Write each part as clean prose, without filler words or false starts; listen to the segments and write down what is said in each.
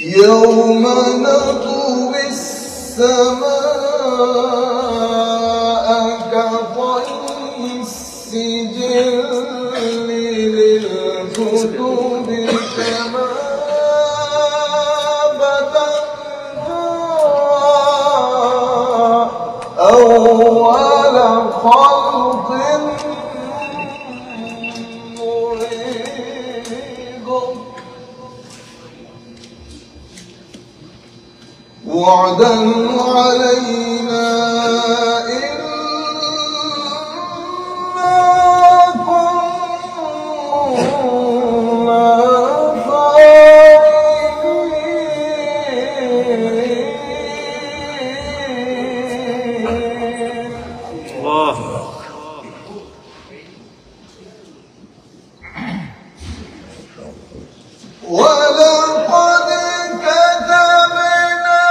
يوم نطوي السماء كطي السجل للكتب كما بدأنا أول خلق وعدا علينا إنا كنا فاعلين. الله ولقد كتبنا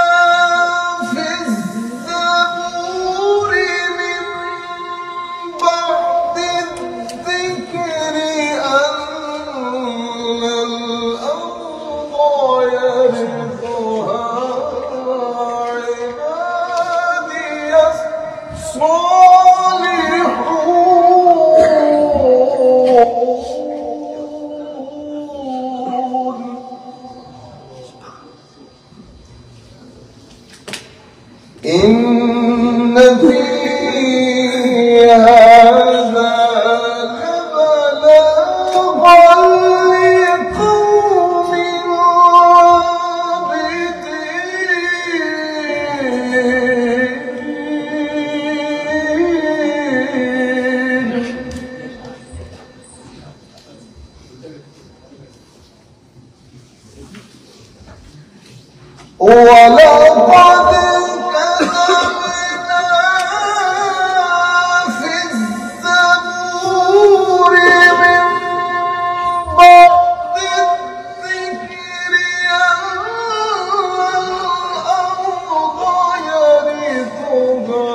في الزبور من بعد الذكر أن الأرض يرثها عبادي الصالحون. إن في هذا لبلاغا لقوم عابدين. ولقد كتبنا في الزبور من بعد الذكر أن الأرض يرثها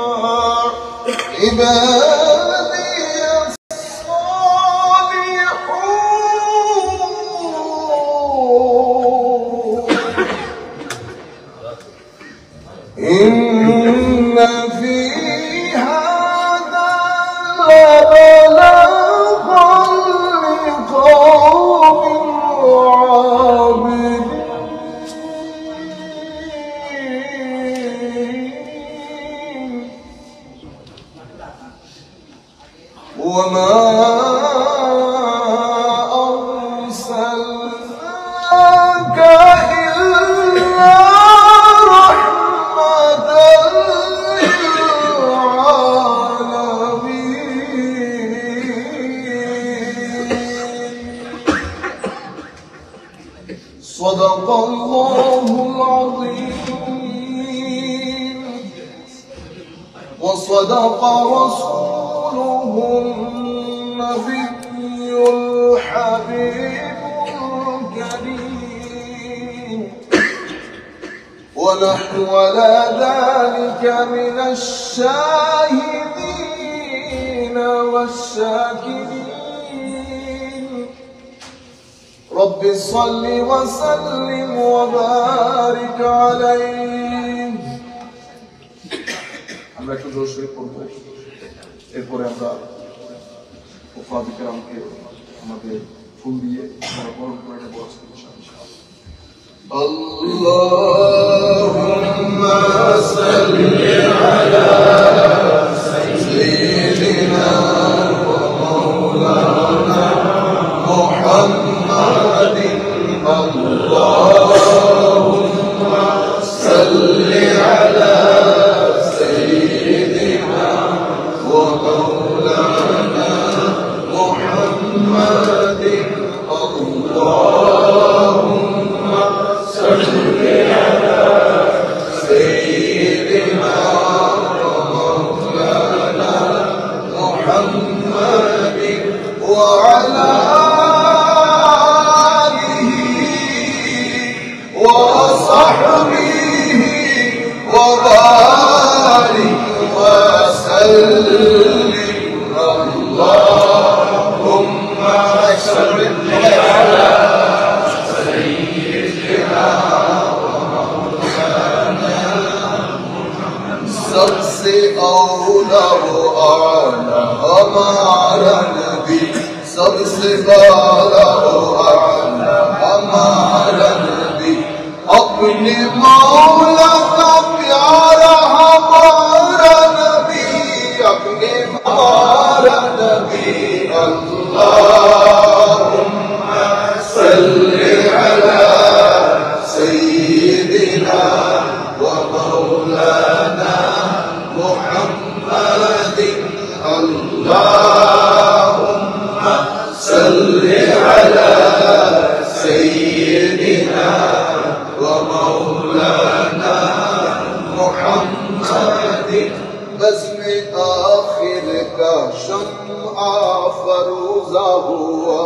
عبادي الصالحون. إن في هذا لبلاغا لقوم عابدين. وما أرسلناك إلا صدق الله العظيم وصدق رسوله النبي الحبيب الكريم ونحن على ذلك من الشاهدين والشاكرين. رب صل وسلم وبارك عليه. আমরা একটু জোর শরীফ পড়ব, এরপরে আমরা ওফাদ کرامকে আমাদের ফুল দিয়ে আমরা বরণ করে নেব ইনশাআল্লাহ। আল্লাহুম্মা সাল্লি আলা সাইয়্যিদিনা ওয়া মাওলানা মুহাম্মাদিন। আল্লাহুম্মা সাল্লি আলা সাইয়্যিদিনা ওয়া মাওলানা মুহাম্মাদিন। আল্লাহুম্মা সাল্লি আলা সাইয়্যিদিনা ওয়া মাওলানা মুহাম্মাদিন ওয়া আলা सबसे औला वो आला हमारा नबी, सबसे बाला वो आला हमारा नबी, अपने मौला का प्यारा हमारा नबी, अपने हमारा नबी। अल्लाहुम्मा सल्ली अला सय्यिदिना व मौलाना मुहम्मदिन, अल्लाहुम्मा सल्ली अला सय्यिदिना व मौलाना मुहम्मदिन। बज़्म आखिर का शम्आ फरोज़ा हुआ,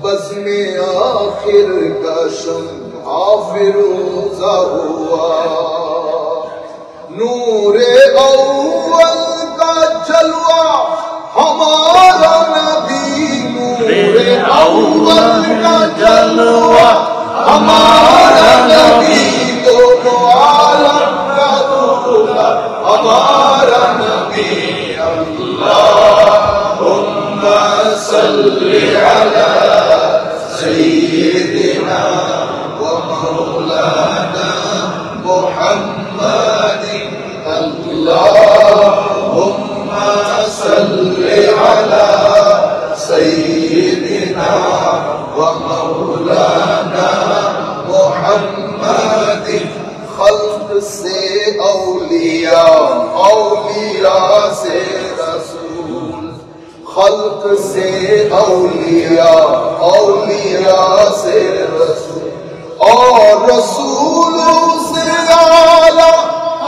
बज़्म आखिर का शम्आ फरोज़ा हुआ, नूरे अव्वल का जलवा हमारा नबी, नूरे अव्वल का जलवा हमारा नबी, दोनों आलम का दूल्हा हमारा नबी। अल्लाहुम्मा सल्ली अला सय्यिदिना व मौलाना मुहम्मदिन, अल्लाहुम्मा सल्ली अला सय्यिदिना व मौलाना मुहम्मदिन। खल्क से औलिया, औलिया से रसूल, खल्क से औलिया, औलिया से रसूल, और रसूलों से आला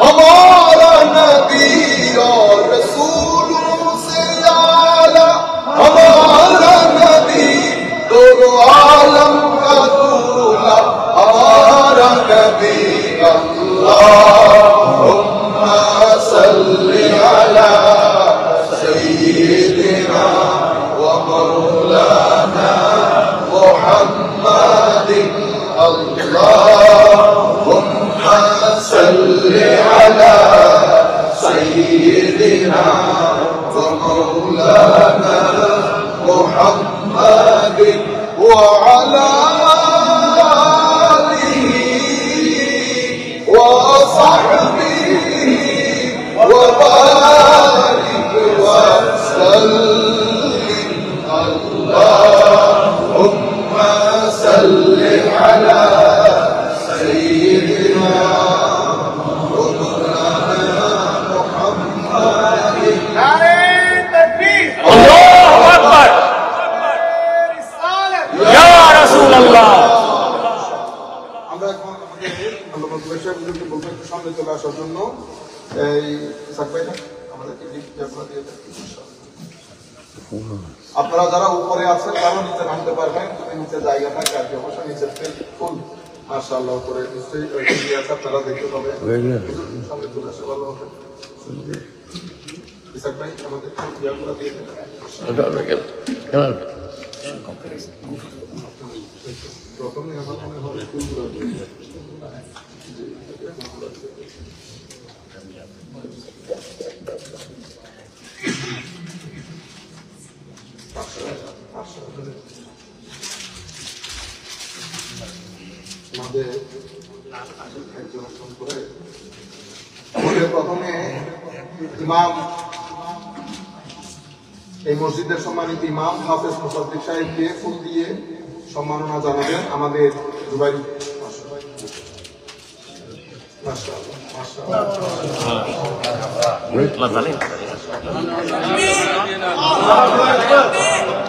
हमारा नबी, और रसूलों से आला हमारा नबी, दोनों आलम का दूल्हा हमारा नबी। अल्लाहुम्मा सल्ली अला सय्यिदिना व मौलाना मुहम्मदिन, अल्लाहुम्मा सल्ली अला सय्यिदिना व मौलाना मुहम्मदिन व अला وبارك وسلم، اللهم صل على سيدنا ومولانا محمد। नारे तकबीर, अल्लाहु अकबर, या रसूल अल्लाह। আমরা এখন আমাদের আল্লাহ বিষয়গুলোকে বলবো একটু সামনে চলে আসার জন্য। এই সাকবাইটা আমাদেরকে লিখতে দিয়ে দেন। আপনারা যারা উপরে আছেন তারা নিচে নামতে পারবেন, যদি নিচে জায়গা থাকে আর কি অবশ্যই নিচে ফুল মাশাআল্লাহ করে নিশ্চয়ই ওই আছে আপনারা দেখতে পাবেন। সামনে চলে আসে ভালো হবে। সাকবাই আমাদের ইয়াগুলো দিয়ে দেন। প্রথমে আমার মনে হয় ফুলগুলো দিয়ে দেন। প্রথমে ইমাম, এই মসজিদের সম্মানিত ইমাম হাফেজ মুসাদ্দিক সাহেবকে ফুল দিয়ে সম্মাননা জানাবেন আমাদের জুবাইর।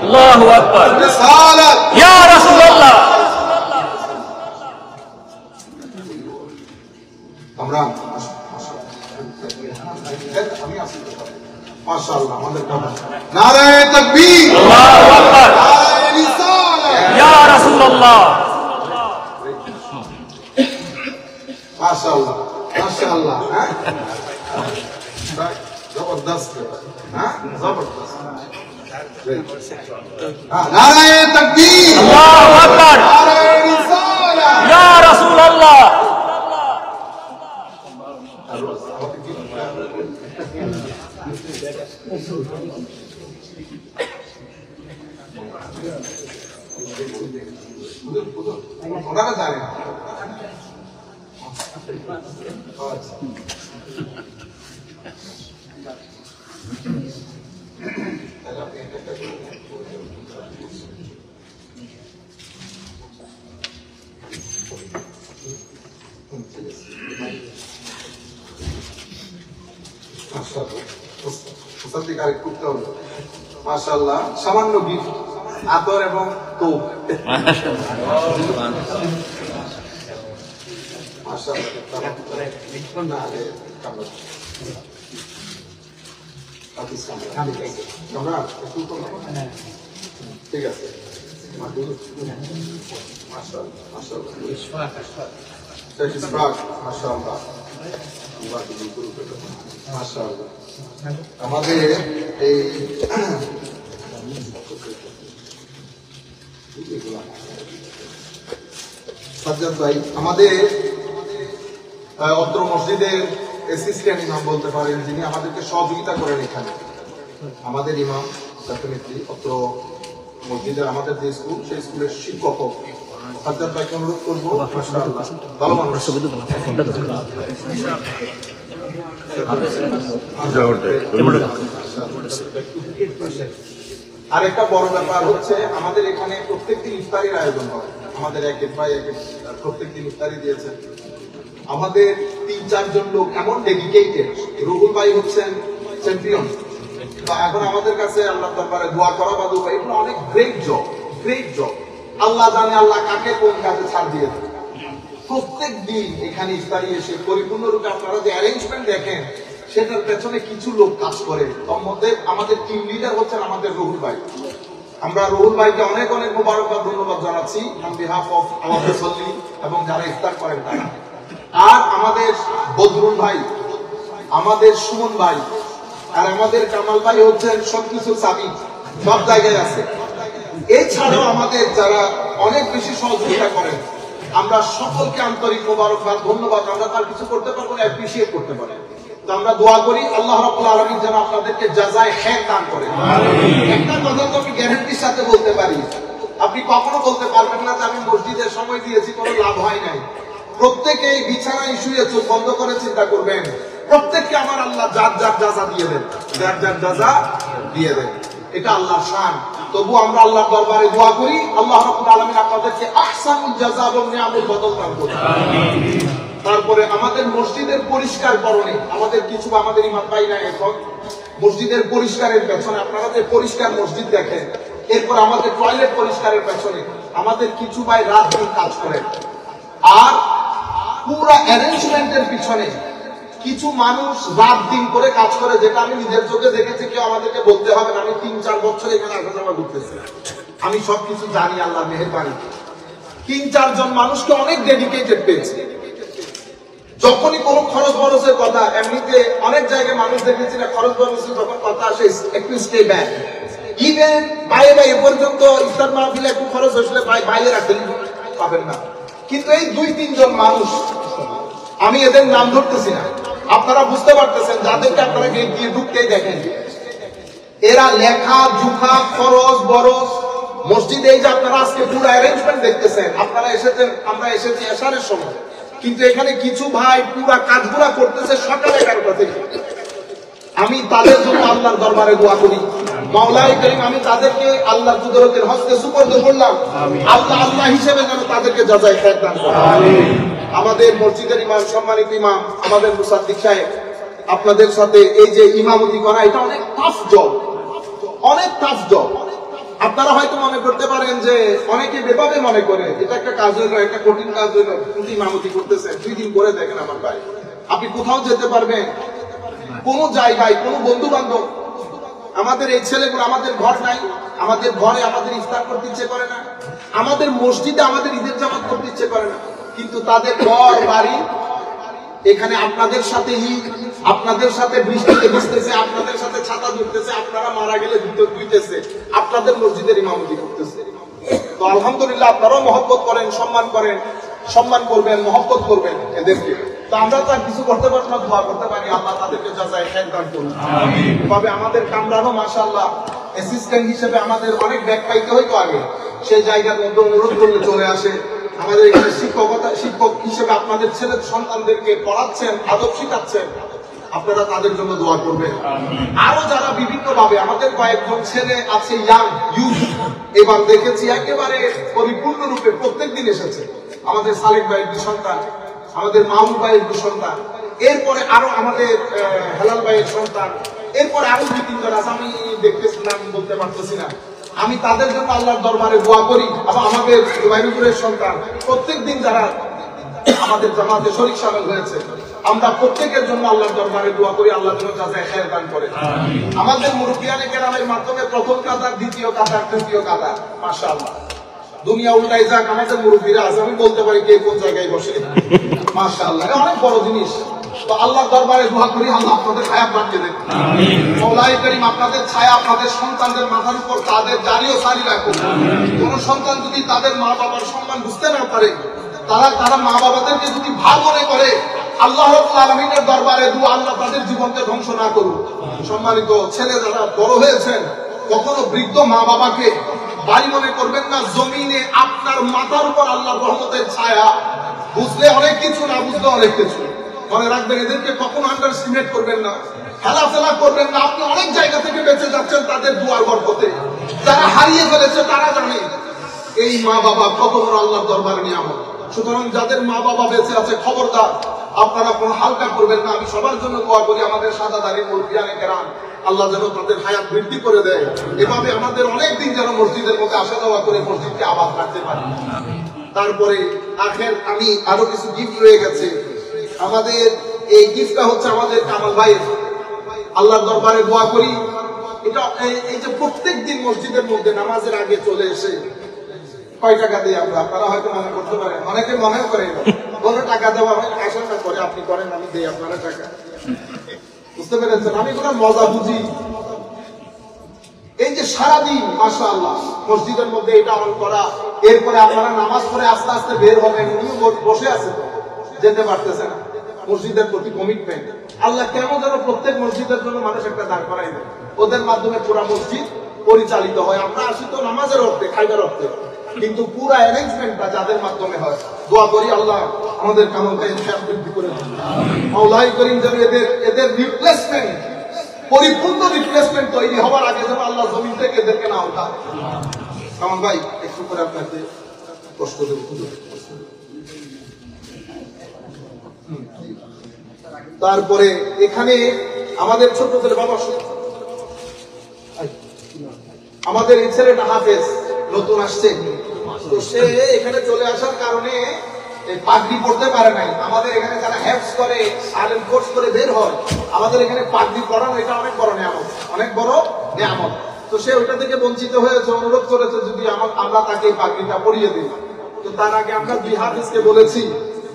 अल्लाहु अकबर, या रसूल अल्लाह। আমরা মাশাআল্লাহ আমাদের নারে তাকবীর, अल्लाहु अकबर, নারে রিসালাত, या रसूल अल्लाह। মাশাআল্লাহ মাশাআল্লাহ। হ্যাঁ জবরদস্ত, হ্যাঁ জবরদস্ত। নারে তাকবীর, अल्लाहु अकबर, নারে রিসালাত, या रसूल अल्लाह। জানেন? আচ্ছা। মাশাআল্লাহ, সামান্য গিফট, আদর এবং তোপ। ঠিক আছে, আমাদের এই সাজ্জাদ ভাই আমাদের অত্র মসজিদের অ্যাসিস্ট্যান্ট ইমাম বলতে পারেন, যিনি আমাদেরকে সহযোগিতা করেন এখানে। আমাদের ইমাম ডেফিনেটলি অত্র মসজিদের আমাদের যে স্কুল, সেই স্কুলের শিক্ষক সাজ্জাদ ভাইকে অনুরোধ করবো। ভালো মানুষ, আর একটা বড় ব্যাপার হচ্ছে আমাদের এখানে প্রত্যেকদিন ইফতারির আয়োজন হয়। আমাদের এক ভাই প্রত্যেকদিন ইফতারি দিয়েছেন। আমাদের ৩-৪ জন লোক এমন ডেডিকেটেড। রুহুল ভাই হচ্ছেন চ্যাম্পিয়ন। এখন আমাদের কাছে আল্লাহ দরবারে দোয়া করা বা দোয়া, এগুলো অনেক গ্রেট জব, গ্রেট জব। আল্লাহ জানে আল্লাহ কাকে কোন কাজে ছাড় দিয়ে দেয়। প্রত্যেক দিন এখানে ইফতারি এসে পরিপূর্ণরূপে আপনারা যে অ্যারেঞ্জমেন্ট দেখেন, সেটার পেছনে কিছু লোক কাজ করে। তার মধ্যে আমাদের টিম লিডার হচ্ছেন আমাদের রুহুল ভাই। আমরা রুহুল ভাইকে অনেক অনেক মোবারকবাদ, ধন্যবাদ জানাচ্ছি অন বিহাফ অফ আওয়ার মুসল্লি এবং যারা ইফতার করেন তারা। আর আমাদের বদরুল ভাই, আমাদের সুমন ভাই, আর আমাদের কামাল ভাই হচ্ছেন সবকিছু চাবি, সব জায়গায় আছে। এছাড়াও আমাদের যারা অনেক বেশি সহযোগিতা করেন, আমরা সকলকে আন্তরিক মোবারকবাদ, ধন্যবাদ। আমরা তার কিছু করতে পারবো না, অ্যাপ্রিসিয়েট করতে পারি। তো আমরা দোয়া করি আল্লাহ রাব্বুল আলামিন যেন আপনাদেরকে জাযায়ে খায়র দান করেন। একটা কথা তো আমি গ্যারান্টির সাথে বলতে পারি, আপনি কখনো বলতে পারবেন না যে আমি মসজিদে সময় দিয়েছি, কোনো লাভ হয় নাই। প্রত্যেকেই বিছানায় শুয়ে চোখ বন্ধ করে চিন্তা করবেন, প্রত্যেককে আমার আল্লাহ যার যার জাযা দিয়ে দেন, যার যার জাযা দিয়ে দেন। এটা আল্লাহর শান। তবু আমরা আল্লাহর দরবারে দোয়া করি আল্লাহ রাব্বুল আলামিন আপনাদেরকে আহসানুল জাযা এবং নিয়ামুল বদল দান করুন। তারপরে আমাদের মসজিদের পরিষ্কার করণে আমাদের কিছু আমাদের ইমাম ভাই না, এখন মসজিদের পরিষ্কারের পেছনে আপনারা যে পরিষ্কার মসজিদ দেখেন, এরপর আমাদের টয়লেট পরিষ্কারের পেছনে আমাদের কিছু ভাই রাত দিন কাজ করেন। আর পুরো অ্যারেঞ্জমেন্টের পিছনে কিছু মানুষ রাত দিন করে কাজ করে, যেটা আমি নিজের চোখে দেখেছি। কেউ আমাদেরকে বলতে হবে না, আমি ৩-৪ বছর এখানে আসা যাওয়া করতেছি, আমি সবকিছু জানি। আল্লাহ মেহেরবানি ৩-৪ জন মানুষকে অনেক ডেডিকেটেড পেয়েছে। যখনই কোনো খরচ বরচের কথা, এমনিতে অনেক জায়গায় মানুষ দেখেছি না, খরচ বরচের যখন কথা আসে একটু স্টে ব্যাক, ইভেন বাইরে এ পর্যন্ত ইফতার মাহফিলে একটু খরচ আসলে বাইরে রাখতেন পাবেন না। কিন্তু এই ২-৩ জন মানুষ, আমি এদের নাম ধরতেছি না, আপনারা বুঝতে পারতেছেন, যাদেরকে আপনারা গেট দিয়ে ঢুকতেই দেখেন, এরা লেখা জুখা খরচ বরচ মসজিদে। এই যে আপনারা আজকে পুরো অ্যারেঞ্জমেন্ট দেখতেছেন, আপনারা এসেছেন, আমরা এসেছি এশারের সময়, কিন্তু এখানে কিছু ভাই পুরা কাজগুলা করতেছে সকাল 11টা থেকে। আমি তাদের জন্য আল্লাহর দরবারে দোয়া করি, মাওলাই করিম আমি তাদেরকে আল্লাহর কুদরতের হস্তে সুপর্দ করলাম। আল্লাহ আল্লাহ হিসেবে যেন তাদেরকে জাযায়ে খায়র দান করেন। আমাদের মসজিদের ইমাম, সম্মানিত ইমাম আমাদের মুসাদ্দিক সাহেব, আপনাদের সাথে এই যে ইমামতি করা, এটা অনেক টাফ জব, অনেক টাফ জব। আপনারা হয়তো মনে করতে পারেন যে অনেকে বেভাবে মনে করে এটা একটা কাজ হইলো, একটা কঠিন কাজ হইলো, কিন্তু ইমামতি করতেছে 2 দিন করে দেখেন আমার ভাই, আপনি কোথাও যেতে পারবেন, কোন জায়গায় কোন বন্ধু বান্ধব, আমাদের এই ছেলেগুলো, আমাদের ঘর নাই, আমাদের ঘরে আমাদের ইফতার করতে ইচ্ছে করে না, আমাদের মসজিদে আমাদের ঈদের জামাত করতে ইচ্ছে করে না, কিন্তু তাদের ঘর বাড়ি এখানে আপনাদের সাথে ঈদ, আপনাদের সাথে বৃষ্টিতে ভিজতেছে, আপনাদের সাথে ছাতা ধরতেছে, আপনারা মারা গেলে ধুইতেছে, আপনাদের মসজিদের ইমামতি করতেছে। তো আলহামদুলিল্লাহ, আপনারাও মহব্বত করেন, সম্মান করেন, সম্মান করবেন, মহব্বত করবেন এদেরকে। তো আমরা তো আর কিছু করতে পারবো না, দোয়া করতে পারি আল্লাহ তাদেরকে জাযায়ে খায়র দান করুন। এভাবে আমাদের কামরানও মাশাআল্লাহ অ্যাসিস্ট্যান্ট হিসেবে আমাদের অনেক ব্যাগ পাইতে হইতো আগে, সেই জায়গার মধ্যে অনুরোধ করলে চলে আসে, আমাদের এখানে শিক্ষক হিসেবে আপনাদের ছেলে সন্তানদেরকে পড়াচ্ছেন, আদব শিখাচ্ছেন, আপনারা তাদের জন্য দোয়া করবেন। আরো যারা বিভিন্ন ভাবে, আমাদের কয়েকজন ছেলে আছে ইয়াং ইউথ, এবার দেখেছি একেবারে পরিপূর্ণরূপে প্রত্যেকদিন এসেছে। আমাদের সালেক ভাইয়ের দুই সন্তান, আমাদের মামুন ভাইয়ের দুই সন্তান, এরপরে আরো আমাদের হেলাল ভাইয়ের সন্তান, এরপরে আরো দুই তিনজন আছে, আমি দেখতেছিলাম, বলতে পারতেছি না। আমি তাদের জন্য আল্লাহর দরবারে দোয়া করি। এবং আমাদের জুবাইরুলের সন্তান, প্রত্যেকদিন যারা আমাদের জামাতে শরীক শামিল হয়েছে, আমরা প্রত্যেকের জন্য আল্লাহর দরবারে দোয়া করি, আল্লাহ যেন জাযায়ে খায়ের দান করে। আমাদের মুরব্বিয়ানে কেরামের মাধ্যমে প্রথম কাতার, দ্বিতীয় কাতার, তৃতীয় কাতার, মাশাআল্লাহ। দুনিয়া উল্টাই যাক, আমাদের মুরব্বিরা আজ আমি বলতে পারি কে কোন জায়গায় বসে, মাশাআল্লাহ। এটা অনেক বড় জিনিস। তো আল্লাহর দরবারে দোয়া করি, আল্লাহ আপনাদের হায়াত বাড়িয়ে দেন। মওলাই করিম আপনাদের ছায়া আপনাদের সন্তানদের মাথার উপর, তাদের জারি ও সারি রাখুন। কোন সন্তান যদি তাদের মা বাবার সম্মান বুঝতে না পারে, তারা মা বাবাদেরকে যদি ভাগ মনে করে, আল্লাহ রাব্বুল আলামিনের দরবারে দোয়া, আল্লাহ তাদের জীবনকে ধ্বংস না করুন। সম্মানিত ছেলে যারা বড় হয়েছেন, কখনো বৃদ্ধ মা বাবাকে বাড়ি মনে করবেন না। জমিনে আপনার মাথার উপর আল্লাহর রহমতের ছায়া। বুঝলে অনেক কিছু, না বুঝলে অনেক কিছু। মনে রাখবেন, এদেরকে কখনো আন্ডার এস্টিমেট করবেন না, খেলাফেলা করবেন না। আপনি অনেক জায়গা থেকে বেঁচে যাচ্ছেন তাদের দুয়ার বরকতে। যারা হারিয়ে ফেলেছে তারা জানে এই মা বাবা কত বড় আল্লাহর দরবারে নিয়ামত। সুতরাং যাদের মা বাবা বেঁচে আছে, খবরদার আপনারা কোনো হালকা করবেন না। আমি সবার জন্য দোয়া করি, আমাদের সাদা দাড়ি মুরব্বিয়ানে কেরাম, আল্লাহ যেন তাদের হায়াত বৃদ্ধি করে দেয়। এভাবে আমাদের অনেক দিন যেন মসজিদের মধ্যে আসা যাওয়া করে মসজিদকে আবাদ রাখতে পারি। তারপরে আমি আরো কিছু গিফট রয়ে গেছে। আমাদের এই গিফটটা হচ্ছে আমাদের কামাল ভাইয়ের। আল্লাহর দরবারে দোয়া করি, এটা এই যে প্রত্যেক দিন মসজিদের মধ্যে নামাজের আগে চলে এসে কয় টাকা দিই আমরা, আপনারা হয়তো মনে করতে পারেন, অনেকে মনে করে কোনো টাকা দেওয়া হয়, আশা করে আপনি করেন, আমি দিই আপনারা টাকা। বুঝতে পেরেছেন? আমি কোনো মজা বুঝি। এই যে সারাদিন মাশাআল্লাহ মসজিদের মধ্যে এটা আমল করা, এরপরে আপনারা নামাজ পড়ে আস্তে আস্তে বের হবেন, উনি বসে আছে তো যেতে পারতেছে না। মসজিদের প্রতি কমিটমেন্ট আল্লাহ কেমন যেন প্রত্যেক মসজিদের জন্য মানুষ একটা দাঁড় করাই দেয়, ওদের মাধ্যমে পুরা মসজিদ পরিচালিত হয়। আমরা আসি তো নামাজের অর্থে, খাইবার অর্থে, কিন্তু পুরা অ্যারেঞ্জমেন্টটা যাদের মাধ্যমে হয়, দোয়া করি আল্লাহ আমাদের কামাল ভাইয়ের খেয়াল বৃদ্ধি করে দেন। মাওলাই করিম যেন এদের রিপ্লেসমেন্ট, পরিপূর্ণ রিপ্লেসমেন্ট তৈরি হওয়ার আগে যেন আল্লাহ জমিন থেকে এদেরকে না উঠায়। কামাল ভাই একটু করে আপনাকে কষ্ট দেব। তারপরে এখানে আমাদের ছোট ছেলে বাবা, আমাদের এই ছেলেটা হাফেজ, নতুন আসছে, তো সে এখানে চলে আসার কারণে পাগড়ি পড়তে পারে নাই। আমাদের এখানে যারা হ্যাপস করে, সাইলেন্ট কোর্স করে বের হয়, আমাদের এখানে পাগড়ি পড়ানো এটা অনেক বড় নিয়ামত, অনেক বড় নিয়ামত। তো সে ওইটা থেকে বঞ্চিত হয়েছে, অনুরোধ করেছে যদি আমরা তাকে পাগড়িটা পরিয়ে দিই। তো তার আগে আমরা দুই হাফেজকে বলেছি,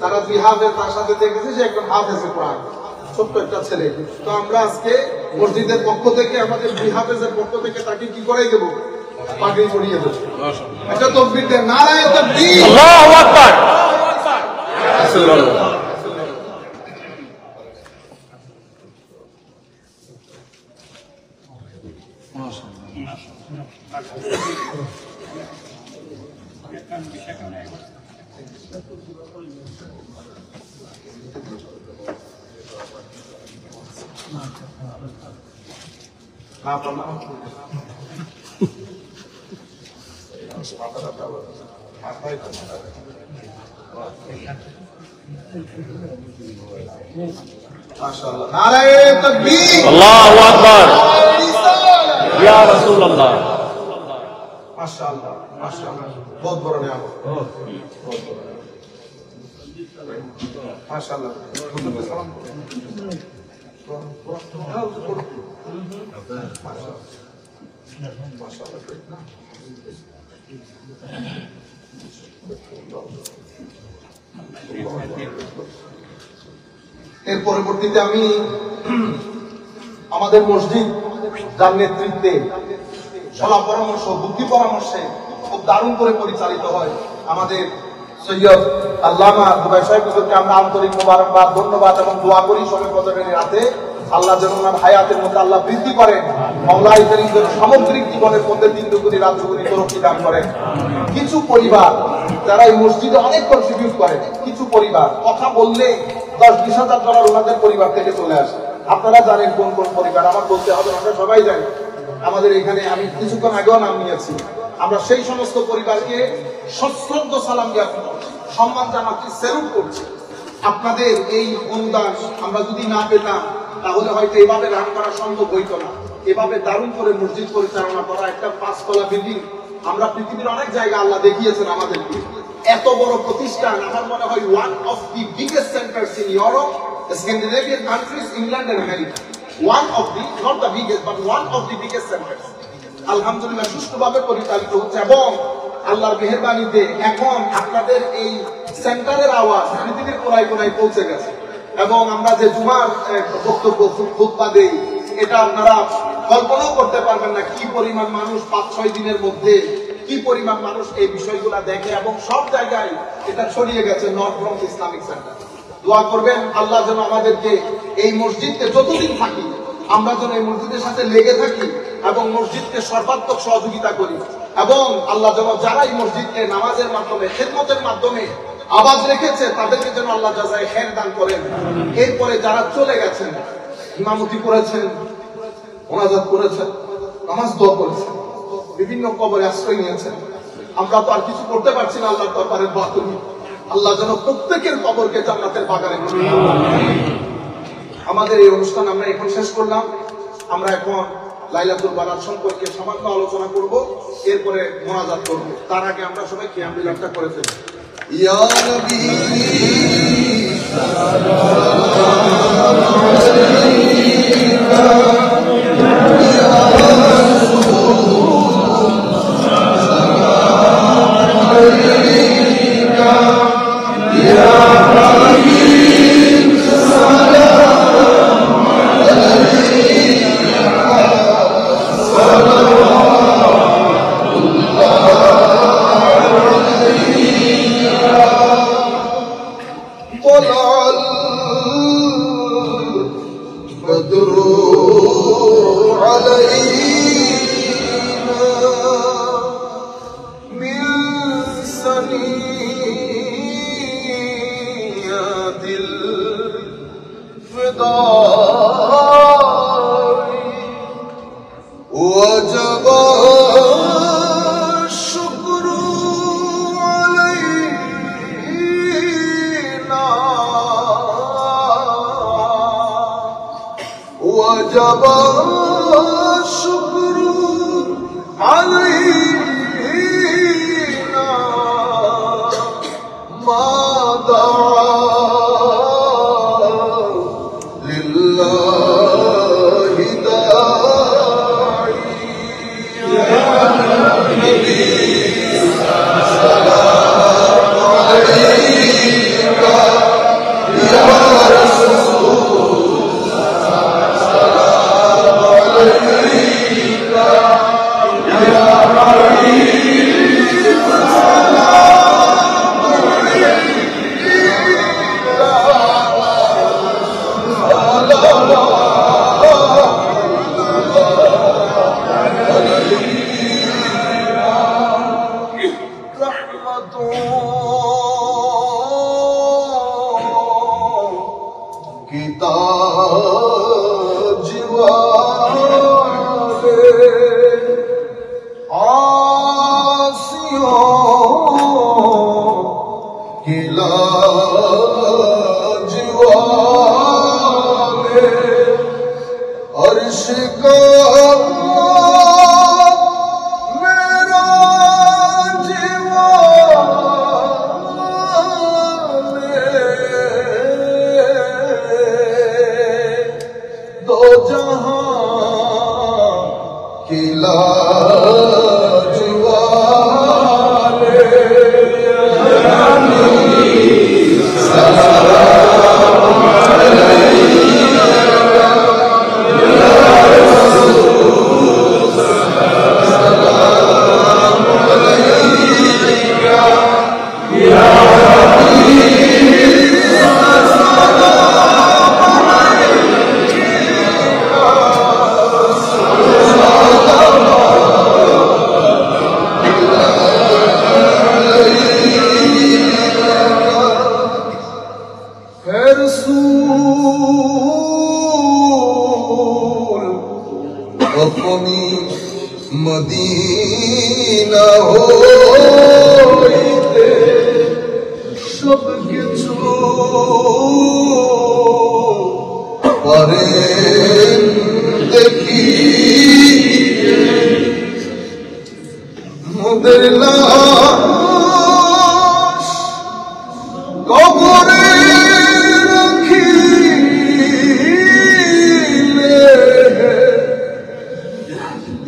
তারা দুই হাফেজ তার সাথে দেখেছে, সে একজন হাফেজে কোরআন, ছোট্ট একটা ছেলে। তো আমরা আজকে মসজিদের পক্ষ থেকে, আমাদের দুই হাফেজের পক্ষ থেকে তাকে কি করাই দেবো, পাগড়ি পরিয়ে দেবো। একটা তাকবীর দেন, নারায়ে তাকবীর, আল্লাহু আকবার। মাশাআল্লাহ, নারায়ে তাকবীর, আল্লাহু আকবার, ইয়া রাসূলুল্লাহ। মাশাআল্লাহ, মাশাআল্লাহ, বহুত বড় নিয়ামত, মাশাআল্লাহ। সালাম এর পরবর্তীতে আমি আমাদের মসজিদ যার নেতৃত্বে সলা পরামর্শ, বুদ্ধি পরামর্শে খুব দারুণ করে পরিচালিত হয়, আমাদের সৈয়দ আল্লামা দুবাই সাহেব হুজুরকে আমরা আন্তরিক মোবারকবাদ, ধন্যবাদ এবং দোয়া করি সবে কদরের রাতে আল্লাহ যেন ওনার হায়াতের মধ্যে আল্লাহ বৃদ্ধি করেন। মাওলাই করিম যেন সামগ্রিক জীবনের মধ্যে দিন দুগুনি রাত দুগুনি তরক্কি দান করেন। কিছু পরিবার যারা এই মসজিদে অনেক কন্ট্রিবিউট করে, কিছু পরিবার কথা বললে 10-20 হাজার ডলার ওনাদের পরিবার থেকে চলে আসে। আপনারা জানেন কোন কোন পরিবার, আমার বলতে হবে, আমরা সবাই জানি। আমাদের এখানে আমি কিছুক্ষণ আগেও নাম নিয়েছি। আমরা সেই সমস্ত পরিবারকে সশ্রদ্ধ সালাম জ্ঞাপন করছি, সম্মান জানাচ্ছি, স্যালুট করছি। আপনাদের এই অনুদান আমরা যদি না পেতাম তাহলে হয়তো এভাবে রান করা সম্ভব হইতো না। এভাবে দারুণ করে মসজিদ পরিচালনা করা, একটা 5 তলা বিল্ডিং, আমরা পৃথিবীর অনেক জায়গা আল্লাহ দেখিয়েছেন আমাদেরকে। এত বড় প্রতিষ্ঠান, আমার মনে হয় one of the biggest centres in Europe, Scandinavian countries, England and America. One of the, not the biggest, but one of the biggest centres. আলহামদুলিল্লাহ সুষ্ঠুভাবে পরিচালিত হচ্ছে এবং আল্লাহর মেহেরবানিতে এখন আপনাদের এই সেন্টারের আওয়াজ পৃথিবীর কোনায় কোনায় পৌঁছে গেছে। এবং আমরা যে জুমার বক্তব্য খুতবা দেই, এটা আপনারা কল্পনাও করতে পারবেন না কি পরিমাণ মানুষ 5-6 দিনের মধ্যে, কি পরিমাণ মানুষ এই বিষয়গুলা দেখে এবং সব জায়গায় এটা ছড়িয়ে গেছে। নর্থ ব্রঙ্কস ইসলামিক সেন্টার, দোয়া করবেন আল্লাহ যেন আমাদেরকে এই মসজিদকে যতদিন থাকি আমরা যেন এই মসজিদের সাথে লেগে থাকি এবং মসজিদকে সর্বাত্মক সহযোগিতা করি। এবং আল্লাহ যেন যারা এই মসজিদকে নামাজের মাধ্যমে, খেদমতের মাধ্যমে আওয়াজ রেখেছে তাদেরকে যেন আল্লাহ জাযায়ে খায়র দান করেন। এরপরে যারা চলে গেছেন, ইমামতি করেছেন, মোনাজাত করেছেন, নামাজ দোয়া করেছেন, বিভিন্ন কবরে আশ্রয় নিয়েছেন, আমরা তো আর কিছু করতে পারছি না। আল্লাহর দরবারে দোয়া করি আল্লাহ যেন প্রত্যেকের কবরকে জান্নাতের বাগানে পরিণত করেন। আমাদের এই অনুষ্ঠান আমরা এখন শেষ করলাম। আমরা এখন লাইলাতুল বারাত সম্পর্কে সামান্য আলোচনা করব, এরপরে মোনাজাত করব। তার আগে আমরা সবাই কিয়াম বিলাসটা করে ফেলি। ইয়া নবী وجب الشكر علينا وجب الشكر علينا ما دعا لله داعي يا نبي سلام عليك يا رسول سلام عليك يا حبيب سلام अर्श का मेरा जीवाने दो जहां की लाजवाले सलाम अलैका या रसूल रसूल अपनी मदीना होइते सब किछु पारेन देखी মোদের লাশ কবরে রাখিলে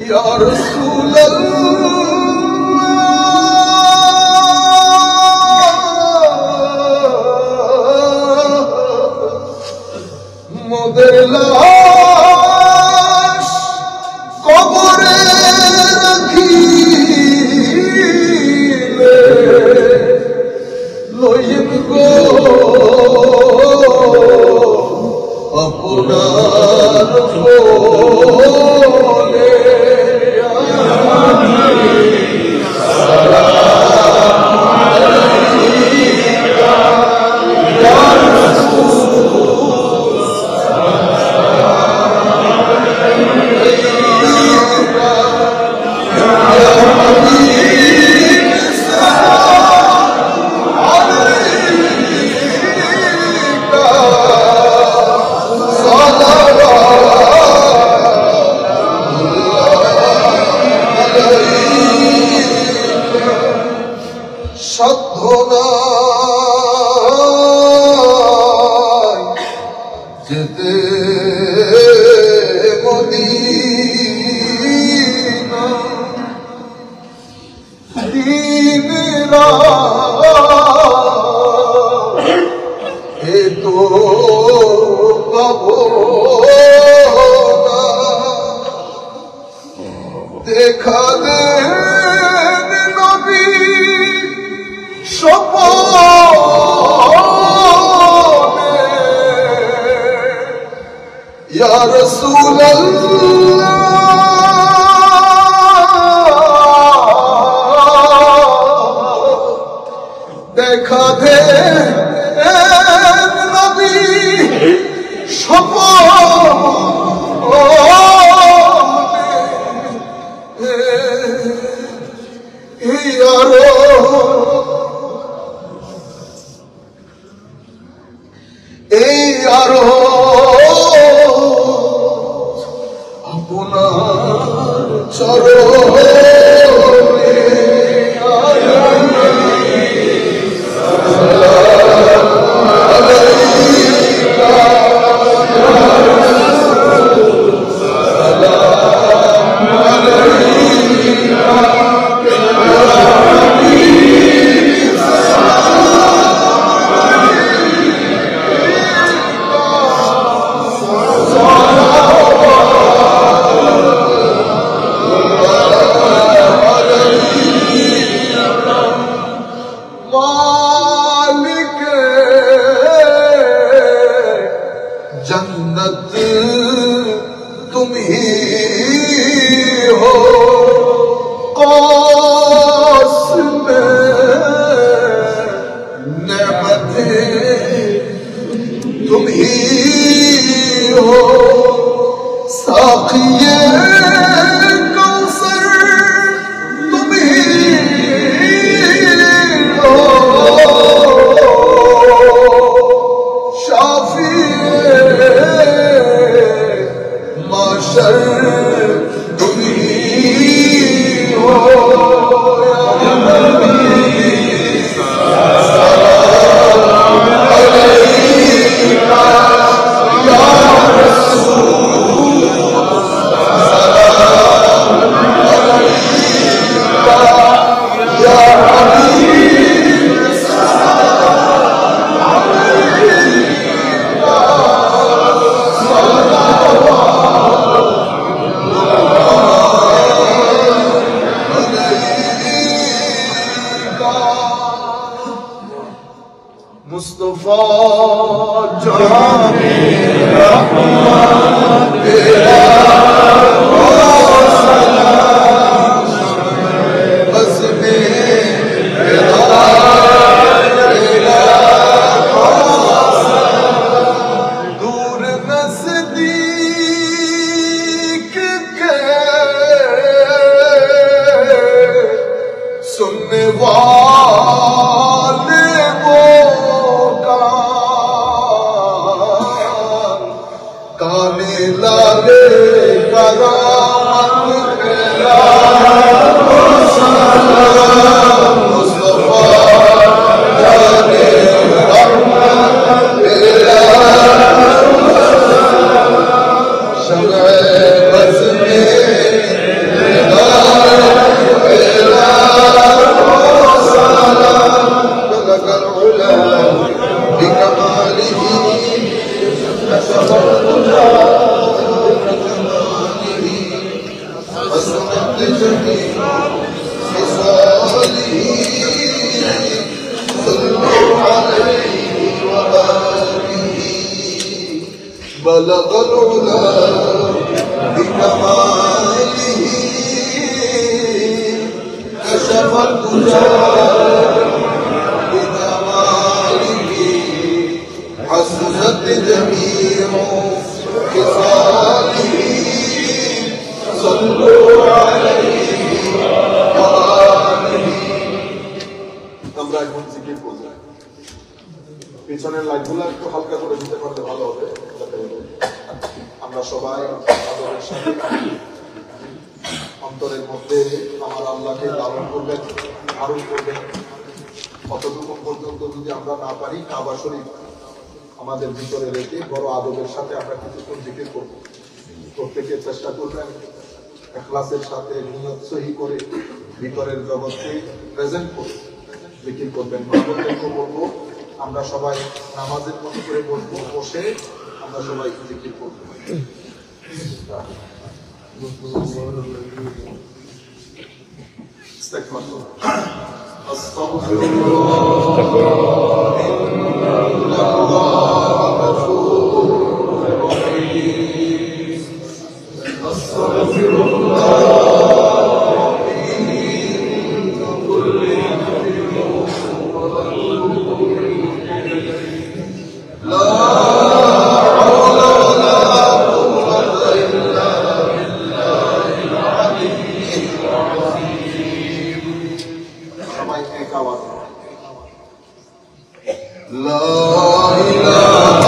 ইয়া রাসূলুল্লাহ মোদের লাশ কবরে লইম গো আপনার কোলে যেতে মদিনা দিন রাত এ তো পাবো না দেখা দেন নবী या रसूल अल्लाह देखा दे नबी আপনার চরণে जन्नत तुम ही हो क़ासिम नेमतें तुम ही हो साक़िए कौसर तुम ही हो माशर तुम ही हो या नबी सलाम अलैका या रसूल सलाम अलैका या हबीब सलाम अलैका मुस्तफा जाने रहमत तेरा सलाम बस मेरा तेरा मिलादे करामत मेरा सलाम मुस्तफा जाने रहमत मेरा शम्ए बज़ में मेरा सलाम बलगल उला बिकमालिही بلغ العلا بكماله كشف الدجى بجماله حسنت جميع خصاله صلوا عليه وآله আমরা এখন জিকির করব পিছনের লাইটগুলো একটু হালকা করে দিতে পারলে ভালো হবে আমরা সবাই আদরের সাথে অন্তরের মধ্যে আমার আল্লাহকে লালন করবেন ধারণ করবেন কতটুকু পর্যন্ত যদি আমরা না পারি কাবা শরীফ আমাদের ভিতরে রেখে বড় আদবের সাথে আমরা কিছুক্ষণ জিকির করব প্রত্যেকে চেষ্টা করবেন ইখলাসের সাথে নিয়ত সহি করে ভিতরের জগৎকে প্রেজেন্ট করে জিকির করবেন মাহবুবকে বলবো আমরা সবাই নামাজের মতো করে বসবো বসে আমরা সবাই জিকির করব La ilaha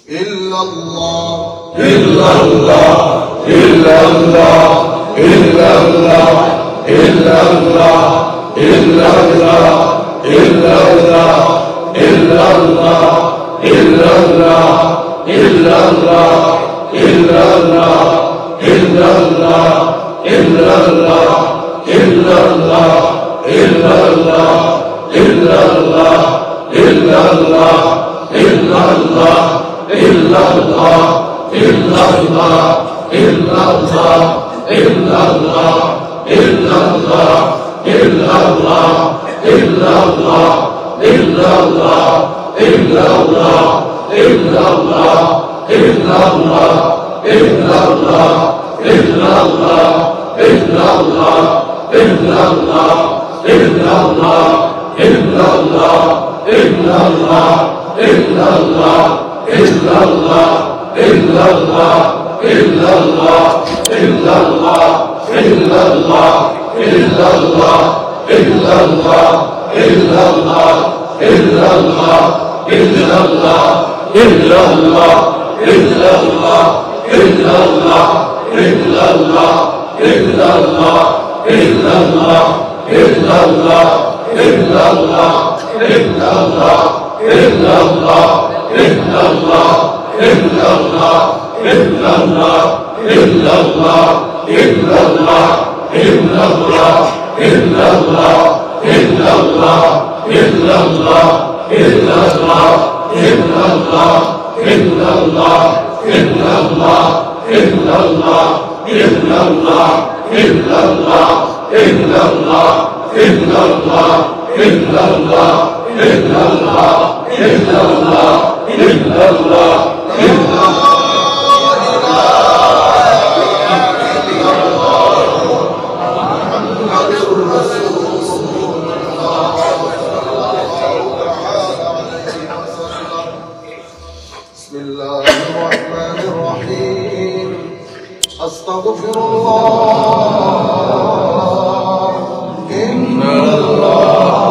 إن الله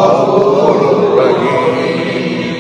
غفور رحيم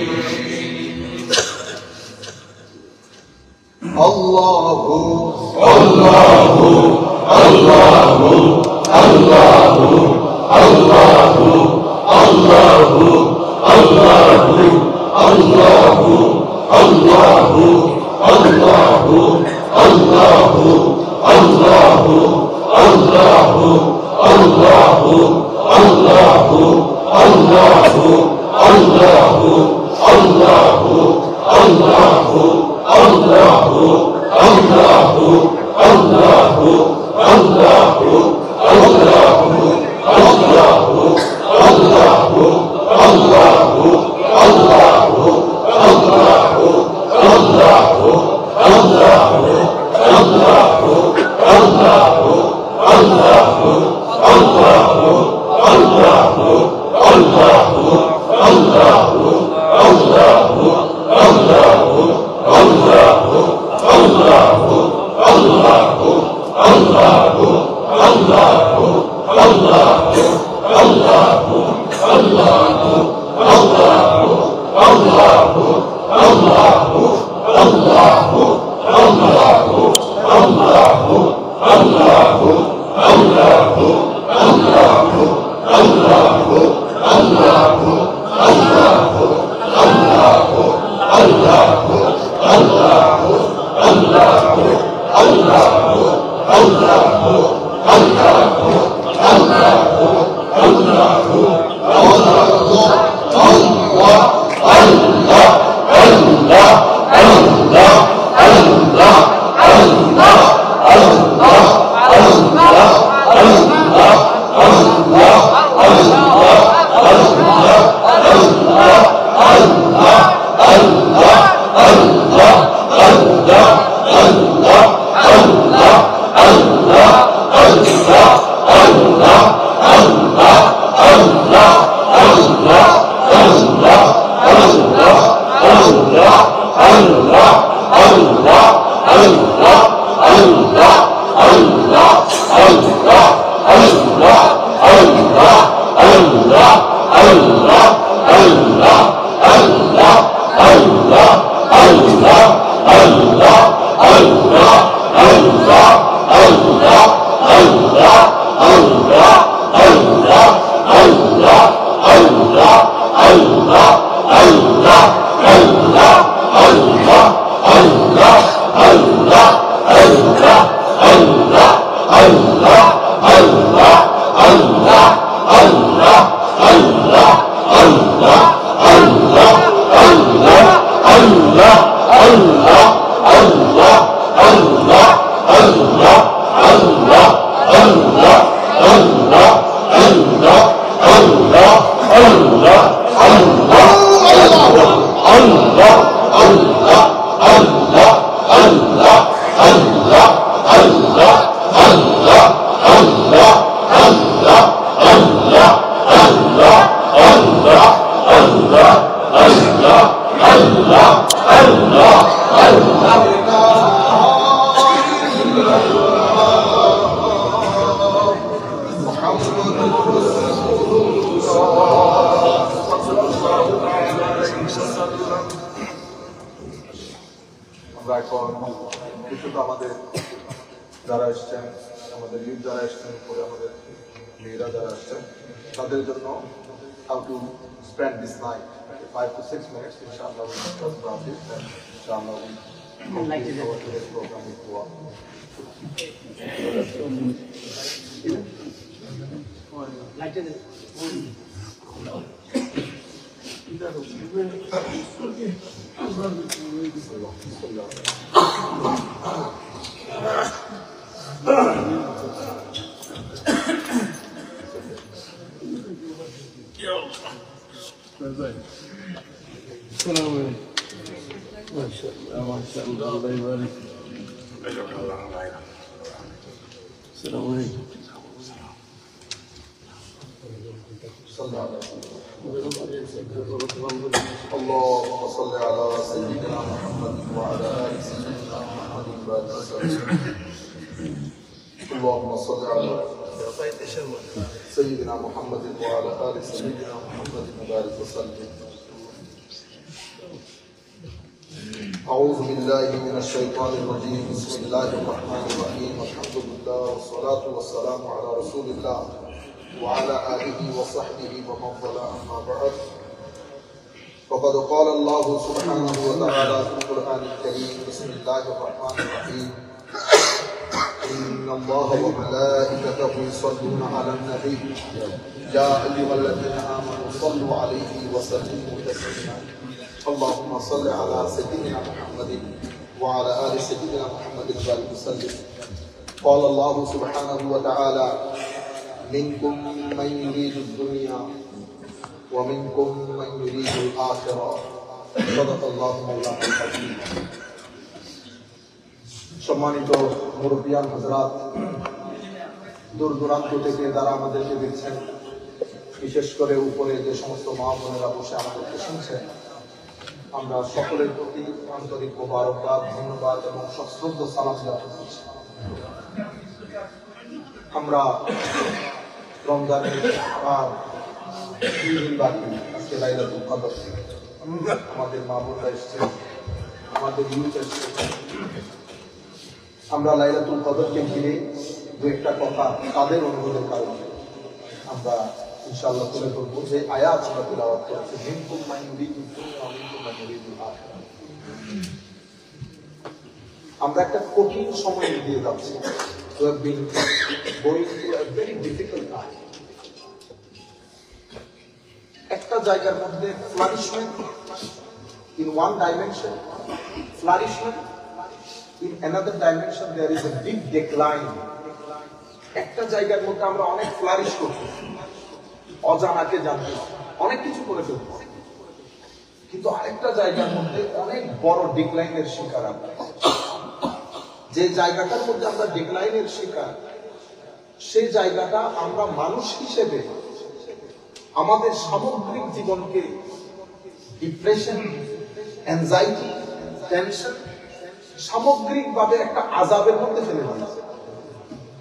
আমরা এখন বিশেষত আমাদের যারা এসছেন, আমাদের ইউথ যারা এসছেন, পরে আমাদের মেয়েরা যারা আসছেন, তাদের জন্য how to spend this night, 5 to 6 minutes, inshallah we discuss about it, and inshallah we complete our today's program with dua. اللهم صل على سيدنا محمد وعلى ال سيدنا محمد وسلم. اللهم صل على سيدنا محمد وعلى ال سيدنا محمد وبارك وسلم. أعوذ بالله من الشيطان الرجيم. بسم الله الرحمن الرحيم. الحمد لله والصلاة والسلام على رسول الله وعلى آله وصحبه ومن والاه، أما بعد. فقد قال الله سبحانه وتعالى في القرآن الكريم: بسم الله الرحمن الرحيم. إن الله وملائكته يصلون على النبي يا أيها الذين آمنوا صلوا عليه وسلموا تسليما اللهم صل على سيدنا محمد وعلى آل سيدنا محمد وبارك وسلم قال الله سبحانه وتعالى منكم من يريد الدنيا ومنكم من يريد الآخرة صدق الله مولانا العظيم সম্মানিত মুরব্বিয়ান হযরত দূর দূরান্ত থেকে যারা আমাদেরকে দেখছেন বিশেষ করে উপরে যে সমস্ত মা বোনেরা বসে আমাদেরকে শুনছেন আমরা সকলের প্রতি আন্তরিক মোবারকবাদ ধন্যবাদ এবং সশ্রদ্ধ সালাম জ্ঞাপন করছি আমরা রমজানের আর 2 দিন বাকি আজকে লাইলাতুল কদর আমাদের মা বোনরা এসেছে আমাদের ইউথ এসেছে আমরা লাইলাতুল কদরকে ঘিরে দু একটা কথা তাদের অনুরোধের কারণে আমরা ইনশাআল্লাহ তুলে ধরবো যে আয়াত আমরা তিলাওয়াত করছি মিনকুম মান ইউরিদুদ দুনিয়া ওয়া মিনকুম মান ইউরিদুল আখিরাহ আমরা একটা কঠিন সময় দিয়ে যাচ্ছি we have been going through a very difficult time একটা জায়গার মধ্যে ফ্লারিশমেন্ট in one dimension flourishment in another dimension there is a big decline একটা জায়গার মধ্যে আমরা অনেক ফ্লারিশ করছি অজানাকে জানতে অনেক কিছু করে ফেলছি কিন্তু আরেকটা জায়গার মধ্যে অনেক বড় ডিক্লাইনের শিকার আমরা যে জায়গাটার মধ্যে আমরা ডিক্লাইনের শিকার সেই জায়গাটা আমরা মানুষ হিসেবে আমাদের সামগ্রিক জীবনকে ডিপ্রেশন অ্যাংজাইটি টেনশন সামগ্রিকভাবে একটা আযাবের মধ্যে ফেলে দিয়েছে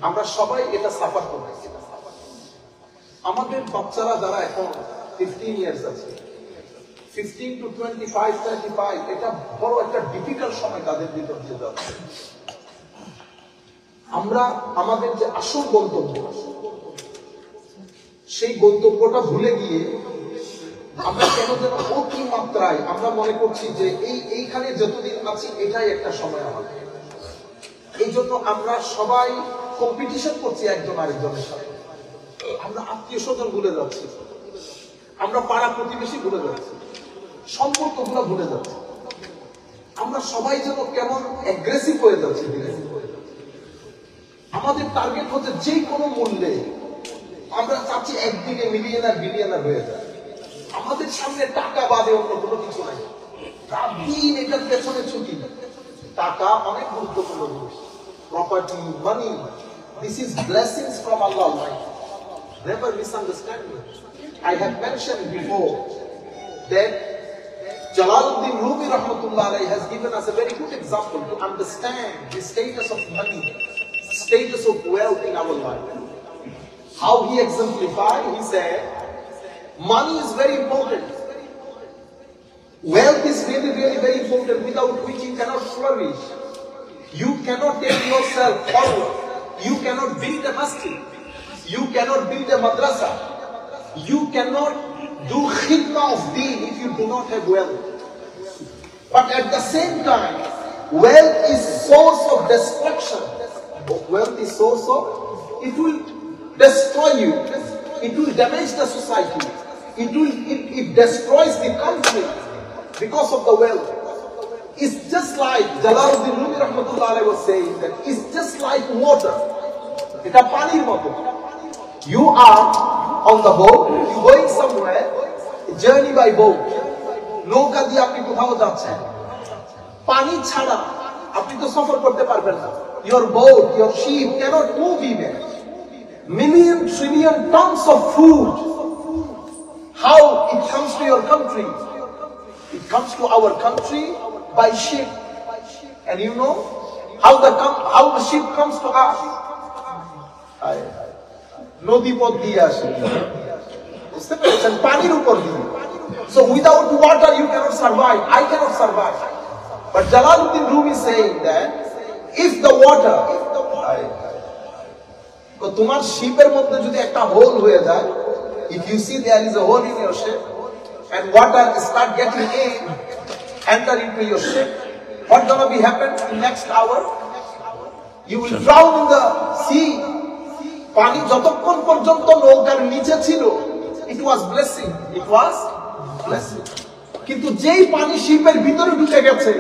আমরা সবাই এটা সাফার করতেছি আমাদের বাচ্চারা যারা এখন 15 ইয়ার্স আছে 15 to 25 35 এটা বড় একটা ডিফিকাল্ট সময় তাদের ভিতর দিয়ে যাচ্ছে আমরা আমাদের যে আসল গন্তব্য সেই গন্তব্যটা ভুলে গিয়ে আমরা কেন যেন অতি মাত্রায় আমরা মনে করছি যে এইখানে যতদিন আছি এটাই একটা সময় আমাদের এই জন্য আমরা সবাই কম্পিটিশন করছি একজন আরেকজনের সাথে আমরা আত্মীয় স্বজন ভুলে যাচ্ছি আমরা পাড়া প্রতিবেশী ভুলে যাচ্ছি সম্পর্কগুলো ভুলে যাচ্ছি আমরা সবাই যেন কেমন অ্যাগ্রেসিভ হয়ে যাচ্ছি ধীরে ধীরে আমাদের টার্গেট হচ্ছে যে কোনো মূল্যে আমরা চাচ্ছি একদিনে মিলিয়নার বিলিয়নার হয়ে যায় আমাদের সামনে টাকা বাদে অন্য কোনো কিছু নাই রাত দিন এটার পেছনে ছুটি টাকা অনেক গুরুত্বপূর্ণ জিনিস property money this is blessings from Allah Almighty never misunderstand me I have mentioned before that Jalaluddin Rumi rahmatullah alayhi has given us a very good example to understand the status of money status of wealth in our life how he exemplified he said money is very important wealth is really very important without which you cannot flourish you cannot take yourself forward you cannot build a masjid you cannot build a madrasa you cannot do khidmah of deen if you do not have wealth but at the same time wealth is source of destruction wealth is source of it will destroy you it will damage the society it destroys the country because of the wealth it's just like Jalaluddin Rumi rahmatullah alayhi was saying that it's just like water এটা পানির মতো you are on the boat you going somewhere journey by boat নৌকা দিয়ে আপনি কোথাও যাচ্ছেন পানি ছাড়া আপনি তো সফর করতে পারবেন না your boat your ship cannot move even million trillion tons of food how it comes to your country it comes to our country by ship and you know how the ship comes to us নদী পথ দিয়ে আসে বুঝতে পেরেছেন পানির উপর দিয়ে so without water you cannot survive I cannot survive but Jalaluddin Rumi is saying that if the water তো তোমার শিপের মধ্যে যদি একটা হোল হয়ে যায় if you see there is a hole in your ship and water start getting in enter into your ship what's gonna be happen in next hour you will drown in the sea পানি যতক্ষণ পর্যন্ত নৌকার নিচে ছিল it was blessing. It was blessing. কিন্তু যেই পানি শিপের ভিতরে ঢুকে গেছে,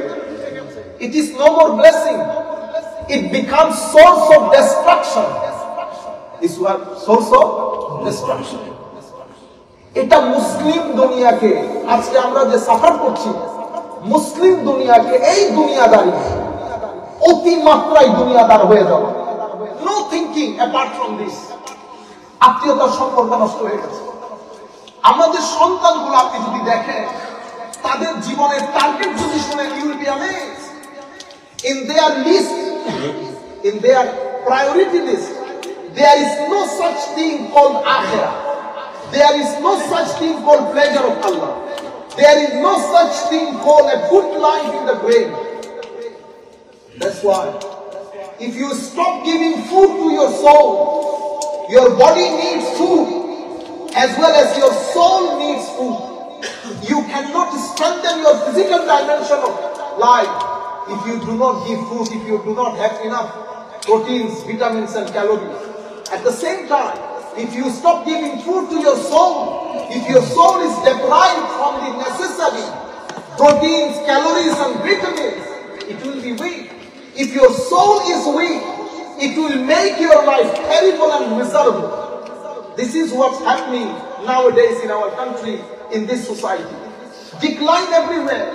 it is no more blessing. It becomes source of destruction. Is what source of destruction. এটা মুসলিম দুনিয়াকে আজকে আমরা যে সাফার করছি, মুসলিম দুনিয়াকে এই দুনিয়াদারি অতি মাত্রায় দুনিয়াদার হয়ে যাবে। No thinking apart from this. আত্মীয়তার সম্পর্ক নষ্ট হয়ে গেছে। আমাদের সন্তানগুলো আপনি যদি দেখেন, তাদের জীবনের টার্গেট যদি শুনেন, you will be amazed. In their list, in their priority list, there is no such thing called akhirah. There is no such thing called pleasure of Allah. There is no such thing called a good life in the grave. That's why if you stop giving food to your soul, your body needs food as well as your soul needs food. You cannot strengthen your physical dimension of life if you do not give food, if you do not have enough proteins, vitamins and calories. At the same time, if you stop giving food to your soul, if your soul is deprived from the necessary proteins, calories and vitamins, it will be weak. If your soul is weak, it will make your life terrible and miserable. This is what's happening nowadays in our country, in this society. Decline everywhere.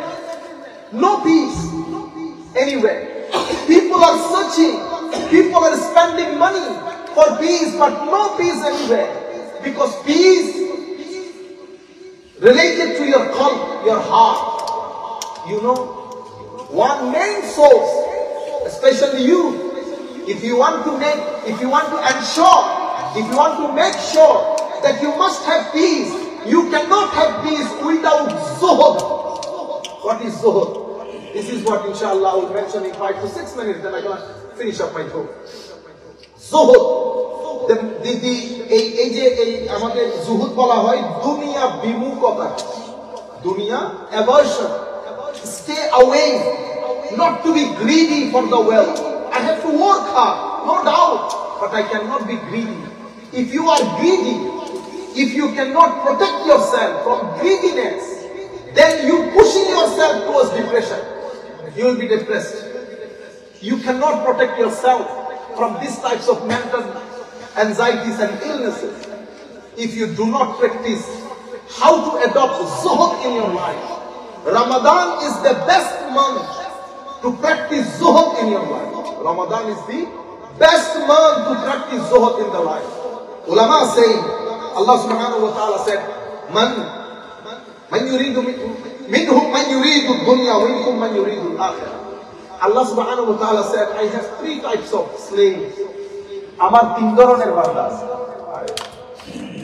No peace anywhere. People are searching. People are spending money for peace, but no peace anywhere. Because peace related to your qalb, your heart. You know, one main source, especially you, if you want to ensure, if you want to make sure that you must have peace, you cannot have peace without zuhud. What is zuhud? This is what inshallah I will mention in 5 to 6 minutes, then I'm going to finish up my talk. Zuhud. এই যে আমাদের জুহুদ বলা হয় দুনিয়া বিমুখতা, দুনিয়া aversion, stay away, not to be greedy for the wealth. I have to work hard, no doubt, but I cannot be greedy. If you are greedy, if you cannot protect yourself from greediness, then you pushing yourself towards depression. You will be depressed. You cannot protect yourself from these types of mental anxieties and illnesses if you do not practice how to adopt zuhud in your life. Ramadan is the best month to practice zuhud in your life. Ramadan is the best month to practice zuhud in the life. Ulama say, Allah subhanahu wa ta'ala said, man yuridu minhum man yuridu dunya wa minhum man yuridu al-akhirah. Allah subhanahu wa ta'ala said, I have 3 types of slaves. আমার 3 ধরনের বান্দা আছে।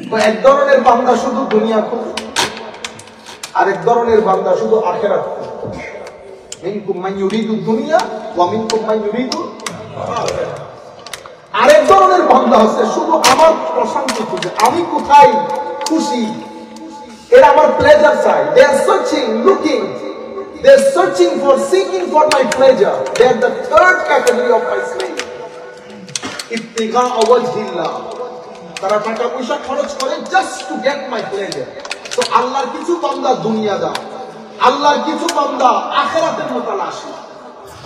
তো এক ধরনের বান্দা শুধু দুনিয়া খুঁজে, আরেক ধরনের বান্দা শুধু আখিরাত খুঁজে। মিনকুম মান ইউরিদু দুনিয়া ওয়া মিনকুম মান ইউরিদু আখিরাত। আরেক ধরনের বান্দা আছে শুধু আমার প্রশান্তি খুঁজে, আমি কোথায় খুশি, এরা আমার প্লেজার চাই। They are searching, looking, they are seeking for my pleasure. They are the 3rd category of my slave. ইবতিগা ওয়াজহিল্লাহ, তারা টাকা পয়সা খরচ করে just to get my pleasure. তো আল্লাহর কিছু বান্দা দুনিয়াদার, আল্লাহর কিছু বান্দা আখিরাতের মুতালাশি,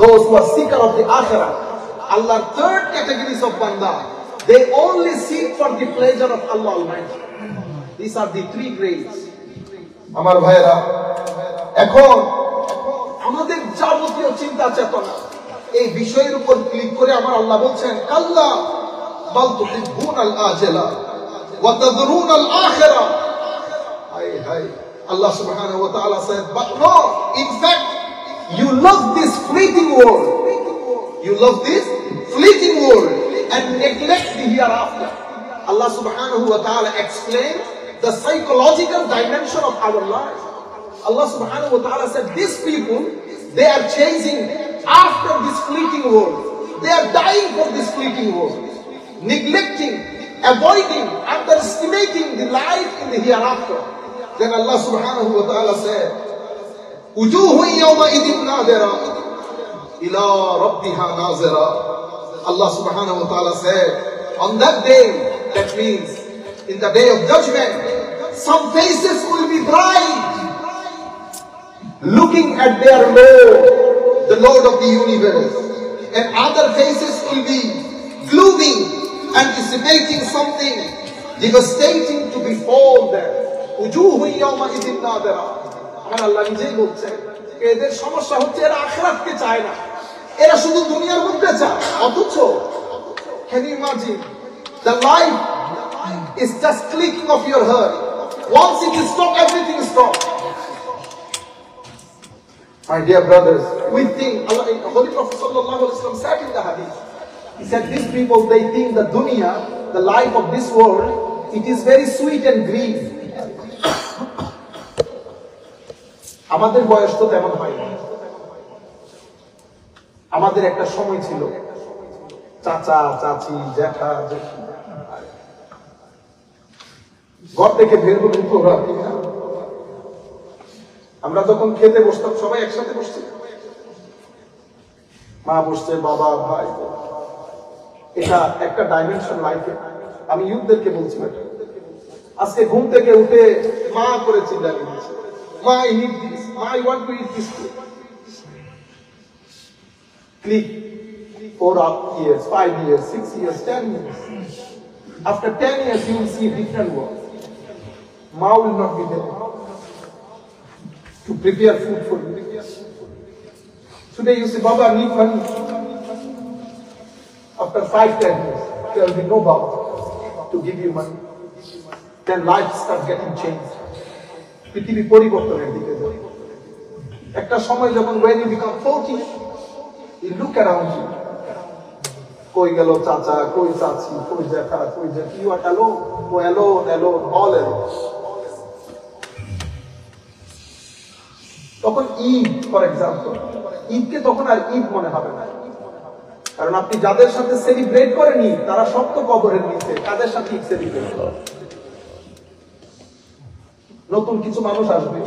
those who are seeker of the akhirah. Allah's 3rd categories of banda, they only seek for the pleasure of Allah Almighty. These are the 3 grades. আমার ভাইরা, এখন আমাদের যাবতীয় চিন্তা চেতনা এই বিষয়ের উপর ক্লিক করে আমার আল্লাহ বলছেন, কাল্লা বাল তুহিব্বুনাল আজিলা ওয়া তাযরুনাল আখিরা। হায় হায়, Allah subhanahu wa ta'ala said, but no, in fact you love this fleeting world, you love this fleeting world and neglect the hereafter. Allah subhanahu wa ta'ala explained the psychological dimension of our life. Allah subhanahu wa ta'ala said, these people, they are chasing after this fleeting world. They are dying for this fleeting world, neglecting, avoiding, underestimating the life in the hereafter. Then Allah subhanahu wa ta'ala said, Wujuhu yawma idin nadira ila rabbiha nazira. Allah subhanahu wa ta'ala said, on that day, that means in the day of judgment, some faces will be bright, looking at their Lord, the Lord of the universe, and other faces will be gloomy, anticipating something devastating to befall them. Wujuhun yawma idhin nadira. আমার আল্লাহ নিজেই বলছেন এদের সমস্যা হচ্ছে এরা আখিরাতকে চায় না, এরা শুধু দুনিয়ার মধ্যে চায়। অথচ can you imagine the life is just clicking of your heart. Once it is stopped, everything is stopped. My dear brothers, we think Allah, Holy Prophet sallallahu alaihi wasallam said in the hadith, he said these people, they think the dunya, the life of this world, it is very sweet and green. আমাদের বয়স তো তেমন হয় না। আমাদের একটা সময় ছিল চাচা চাচি জ্যাঠা জেঠি ঘর থেকে বের করে উঠতো ওরা, আমরা যখন খেতে বসতাম সবাই একসাথে বসছি, মা বসছে, বাবা ভাই। এটা একটা ডাইমেনশন লাইফে। আমি ইউথদেরকে বলছি আজকে ঘুম থেকে উঠে মা করে চিন্তা দিচ্ছে, মা আই নিড দিস, মা I want to it this. Click 4 years, 5 years, 6 years, 10 years. After 10 years, you will see a different world. Ma will not be there to prepare food for you. Today you say, Baba, I need money. After 5-10 years, there will be no Baba to give you money. Then life starts getting changed. পৃথিবী পরিবর্তনের দিকে যায়। একটা সময় যখন when you become 40, you look around you. কই গেল চাচা, কই চাচি, কই জ্যাঠা, কই জ্যাঠি, you are alone, alone, all alone. তখন ঈদ ফর এক্সাম্পল, ঈদকে তখন আর ঈদ মনে হবে না, কারণ আপনি যাদের সাথে সেলিব্রেট করেন ঈদ তারা সব তো কবরের নিচে, কাদের সাথে ঈদ সেলিব্রেট করেন। নতুন কিছু মানুষ আসবে,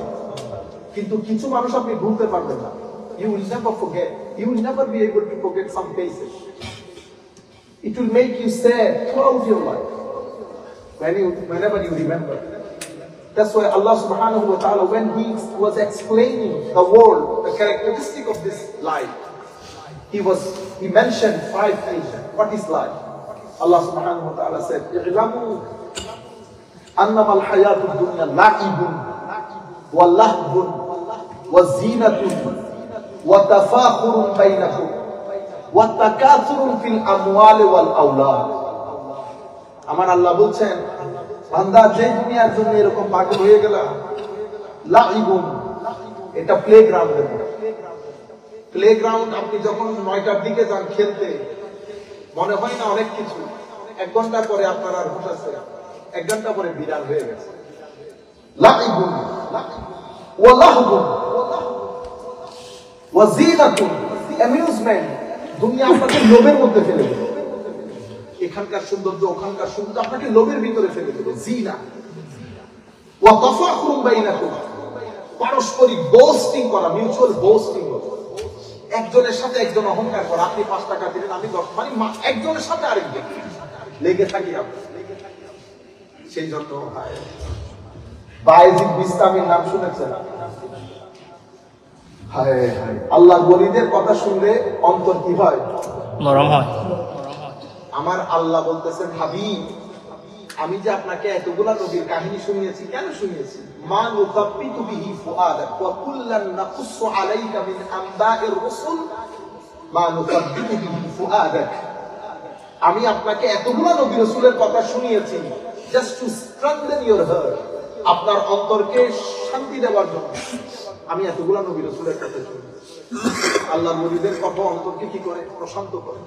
কিন্তু কিছু মানুষ আপনি ভুলতে পারবেন না। You will never forget. You will never be able to forget some faces. It will make you sad throughout your life whenever you remember. That's why Allah subhanahu wa ta'ala, when He was explaining the world, the characteristic of this life, He mentioned 5 things. What is life? Allah subhanahu wa ta'ala said, "I'lamu annama al-hayatu ad-dunya la'ibun wa lahbun wa zinatun wa tafakhurun bainakum wa takathurun fil amwali wal awlad." আমার আল্লাহ বলছেন, বান্দা যে দুনিয়ার জন্য এরকম পাগল হয়ে গেল, লাইবুন, এটা প্লেগ্রাউন্ডের মতো। প্লেগ্রাউন্ড আপনি যখন 9টার দিকে যান খেলতে, মনে হয় না অনেক কিছু, 1 ঘন্টা পরে আপনার আর হুঁশ আছে, 1 ঘন্টা পরে বিড়াল হয়ে গেছে। লাইবুন ওয়া লাহবুন ওয়া জিনাতুন, অ্যামিউজমেন্ট, দুনিয়া আপনাকে লোভের মধ্যে ফেলে দেবে। এখানকার সৌন্দর্য, ওখানকার সৌন্দর্য আপনাকে লোভের ভিতরে ফেলে দেবে। জিনা ওয়া তাফাখুরুন বাইনাকুম, পারস্পরিক বোস্টিং করা, মিউচুয়াল বোস্টিং করা, একজনের সাথে একজন অহংকার করা, আপনি 5 টাকা দিলেন আমি 10, মানে একজনের সাথে আরেকজন লেগে থাকি আমরা। সেই জন্য বায়েজিদ বিস্তামির নাম শুনেছেন? হায় হায়, আল্লাহর ওলিদের কথা শুনলে অন্তর কি হয়? নরম হয়। আমার আল্লাহ বলতেছেন, হাবিব, আমি যে আপনাকে এতগুলা নবীর কাহিনী শুনিয়েছি, কেন শুনিয়েছি? মা নুসাব্বিতু বিহি ফুআদাক ওয়া কুল্লান নাকুসসু আলাইকা মিন আনবাইর রাসূল মা নুসাব্বিতু বিহি ফুআদাক। আমি আপনাকে এতগুলা নবী রাসূলের কথা শুনিয়েছি just to strengthen your heart, আপনার অন্তরকে শান্তি দেওয়ার জন্য আমি এতগুলা নবী রাসূলের কথা শুনিয়েছি। আল্লাহর ওলিদের কথা অন্তরকে কি করে? প্রশান্ত করে।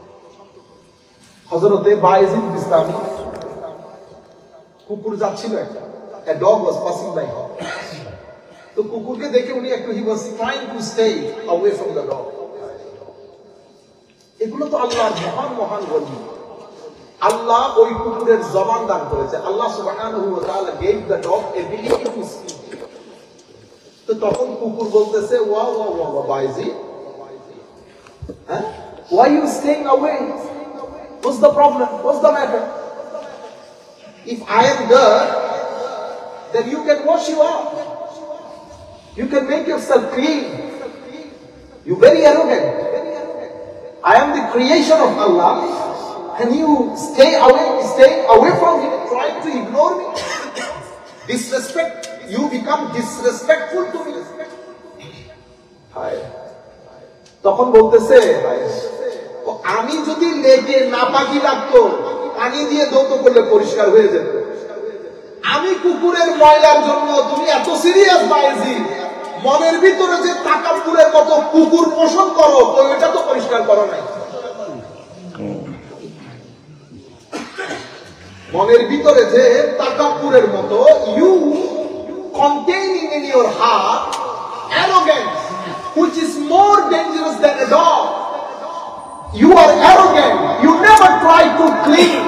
হযরতে বায়েজিদ বিস্তামি কুকুর যাচ্ছিল, একটা a dog was passing by him, তো কুকুরকে দেখে উনি একটু he was trying to stay away from the dog। এগুলো তো আল্লাহর মহান মহান ওলি। আল্লাহ ওই কুকুরের জবান দান করেছে। আল্লাহ সুবহানাহু ওয়া তাআলা gave the dog ability to speak। তো তখন কুকুর বলতেছে, ওয়া ওয়া ওয়া Bayezid, why you staying away? What's the problem? What's the matter? If I am there, then you can wash you up. You can make yourself clean. You're very arrogant. I am the creation of Allah, and you stay away from Him, trying to ignore me. Disrespect. You become disrespectful to me. তখন বলতেছে, আমি যদি লেগে নাপাকি লাগতো, পানি দিয়ে ধৌত করলে পরিষ্কার হয়ে যেত। আমি কুকুরের ময়লার জন্য তুমি এত সিরিয়াস বাইজি, মনের ভিতরে যে তাকাব্বুরের মতো কুকুর পোষণ করো, তো এটা তো পরিষ্কার করো নাই। মনের ভিতরে যে তাকাব্বুরের মতো, you containing in your heart arrogance, which is more dangerous than a dog. You are arrogant. You never try to clean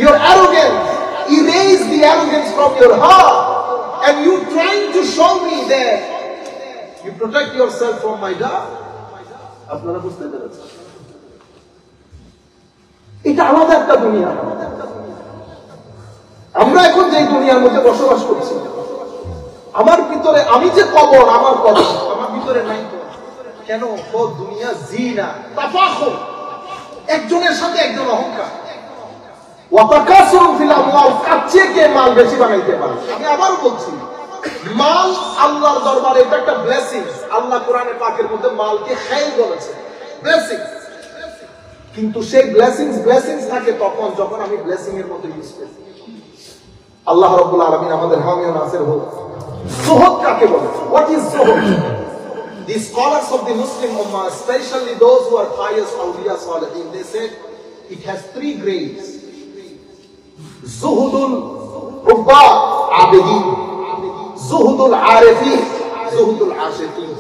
your arrogance. Erase the arrogance from your heart, and you trying to show me that you protect yourself from my dog. আপনারা বুঝতে পেরেছেন? এটা আলাদা একটা দুনিয়া। আমরা এখন যে দুনিয়ার মধ্যে বসবাস করছি, আমার ভিতরে আমি যে কবর, আমার কবর আমার ভিতরে নাই তো কেন? ও দুনিয়া জিনা তাফাখুর, একজনের সাথে একজন অহংকার, ওয়াতাকাসুরুন ফিল আমওয়াল, কাচ্চে কে মাল বেশি বানাইতে পারে। আমি আবার বলছি, মাল আল্লাহর দরবারে এটা একটা ব্লেসিং। আল্লাহ কোরআনে পাকের মধ্যে মালকে খাইর বলেছে, ব্লেসিং। কিন্তু সেই ব্লেসিংস থাকে তখন যখন আমি ব্লেসিং এর মতো ইউজ করি। আল্লাহ রাব্বুল আলামিন আমাদের হামি ও নাসির হোক। জুহুদ কাকে বলে? What is zuhud? The scholars of the Muslim Ummah, especially those who are pious awliya salihin, they said it has 3 grades. Zuhudul Ubbad Abidin, Zuhudul Arifin, Zuhudul Ashiqin.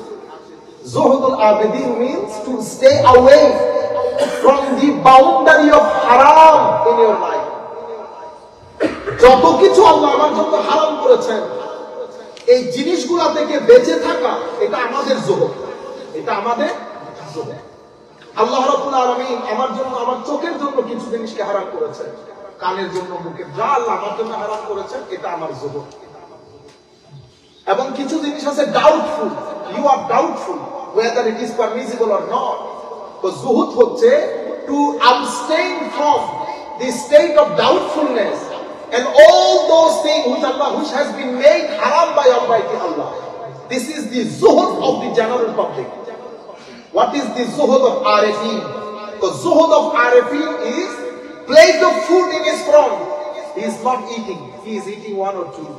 Zuhudul Abidin means to stay away from the boundary of haram in your life. যত কিছু আল্লাহ আমার জন্য হারাম করেছেন, এই জিনিসগুলা থেকে বেঁচে থাকা, এটা আমাদের জুহুদ, এটা আমাদের জুহুদ। আল্লাহ রাব্বুল আলামিন আমার জন্য, আমার চোখের জন্য কিছু জিনিসকে হারাম করেছেন, কানের জন্য, মুখের, যা আল্লাহ আমার জন্য হারাম করেছেন, এটা আমার জুহুদ। এবং কিছু জিনিস আছে doubtful, you are doubtful whether it is permissible or not. তো জুহুদ হচ্ছে to abstain from the state of doubtfulness and all those things which has been made haram by Almighty Allah. This is the zuhud of the general public. What is the zuhud of Arifin? The zuhud of Arifin is plate of food in his front, he is not eating, he is eating 1 or 2.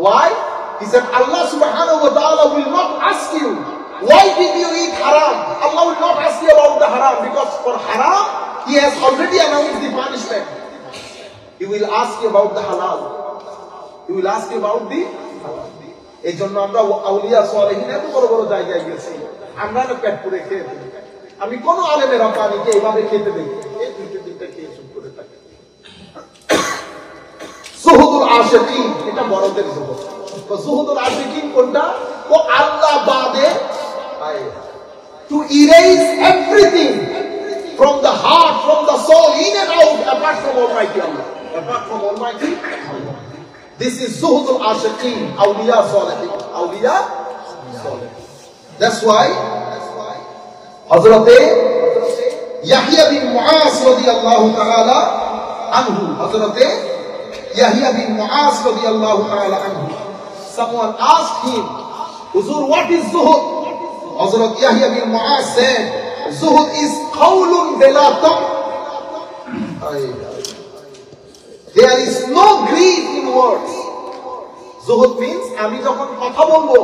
Why? He said Allah subhanahu wa ta'ala will not ask you, why did you eat haram? Allah will not ask you about the haram, because for haram he has already announced the punishment. He will ask you about the halal. He will ask you about the halal. এই জন্য আমরা আউলিয়া সালেহিন এত বড় বড় জায়গায় গেছি, আমরা না পেট পুরে খেয়ে ফেলি। আমি কোন আলেমের রকানিকে এইভাবে খেতে দেখি, এই দুইটা খেয়ে চুপ করে থাকে। জুহুদুল আশিকিন, এটা বড়দের জুহুদ। তো জুহুদুল আশিকিন কোনটা? ও আল্লাহ বাদে, to erase everything from the heart, from the soul, in and out, apart from Almighty Allah. Apart from Almighty Allah. This is Zuhudul Ashiqeen, Awliya Salihin. Awliya Salihin. That's why Hazrat Yahya bin Mu'az radiyallahu ta'ala anhu, Hazrat Yahya bin Mu'az radiyallahu ta'ala anhu, someone asked him, Huzur, what is Zuhud? Hazrat Yahya bin Mu'az said, Zuhud is qawlun bila tam. There is no greed in words. Zuhud means আমি যখন কথা বলবো,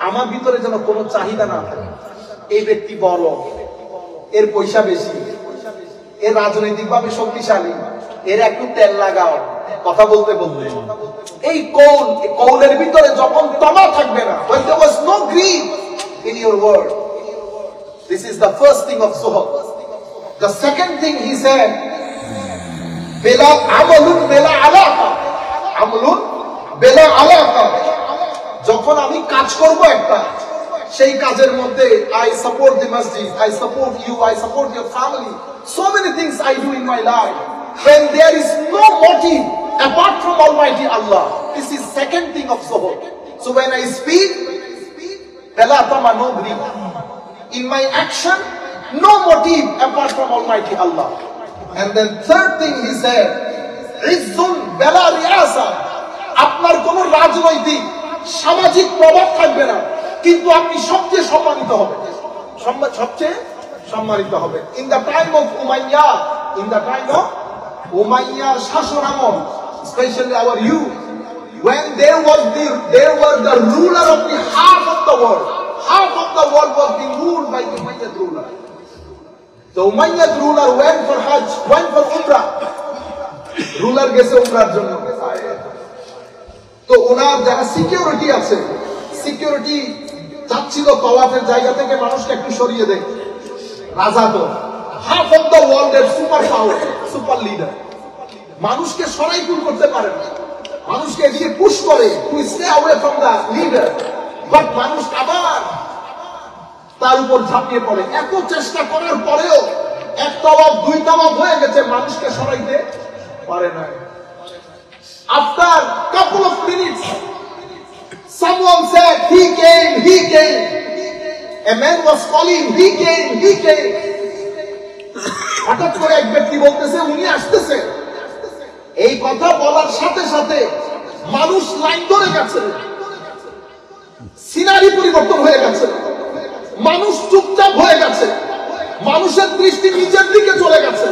আমার ভিতরে যেন কোনো চাহিদা না থাকে। এই ব্যক্তি বড়, এর পয়সা বেশি, এর রাজনৈতিকভাবে শক্তিশালী, এর একটু তেল লাগাও কথা বলতে বলতে। এই কৌলের ভিতরে যখন তমা থাকবে না, when there was no greed in your word, this is the first thing of Zuhud. The second thing he said, বেলা আমলুন বেলা আলাকা, আমলুন বেলা আলাকা। যখন আমি কাজ করব একটা, সেই কাজের মধ্যে I support the masjid, I support you, I support your family, so many things I do in my life. When there is no motive apart from Almighty Allah. This is second thing of zuhud. So when I speak, Bela tama no greed. In my action, no motive apart from Almighty Allah. And then third thing he said, Izzun Bela Riyasa. আপনার কোন রাজনৈতিক সামাজিক প্রভাব থাকবে না, কিন্তু আপনি সবচেয়ে সম্মানিত হবেন, সবচেয়ে সম্মানিত হবেন। In the time of Umayya, in the time of উমাইয়ার শাসন আমল, specially our youth, when there were the ruler of the half of the world was being ruled by the Umayyad ruler. The Umayyad ruler went for Hajj, went for Umrah. Ruler গেছে উমরার জন্য। তো ওনার যারা security আছে, security চাচ্ছিল তাওয়াফের জায়গা থেকে মানুষকে একটু সরিয়ে দেয়। রাজা তো হাফ অফ দ্য ওয়ার্ল্ডের সুপার পাওয়ার, সুপার লিডার, মানুষকে সরাইপুর করতে পারে না, মানুষকে এদিকে পুশ করে to stay away from the leader, but মানুষ আবার তার উপর ঝাঁপিয়ে পড়ে। এত চেষ্টা করার পরেও এক তাওয়াফ দুই তাওয়াফ হয়ে গেছে, মানুষকে সরাইতে পারে না। After couple of minutes, someone said, he came. A man was calling, he came. হঠাৎ করে এক ব্যক্তি বলতেছে উনি আসতেছে। এই কথা বলার সাথে সাথে মানুষ লাইন ধরে গেছে, সিনারি পরিবর্তন হয়ে গেছে, মানুষ চুপচাপ হয়ে গেছে, মানুষের দৃষ্টি নিচের দিকে চলে গেছে।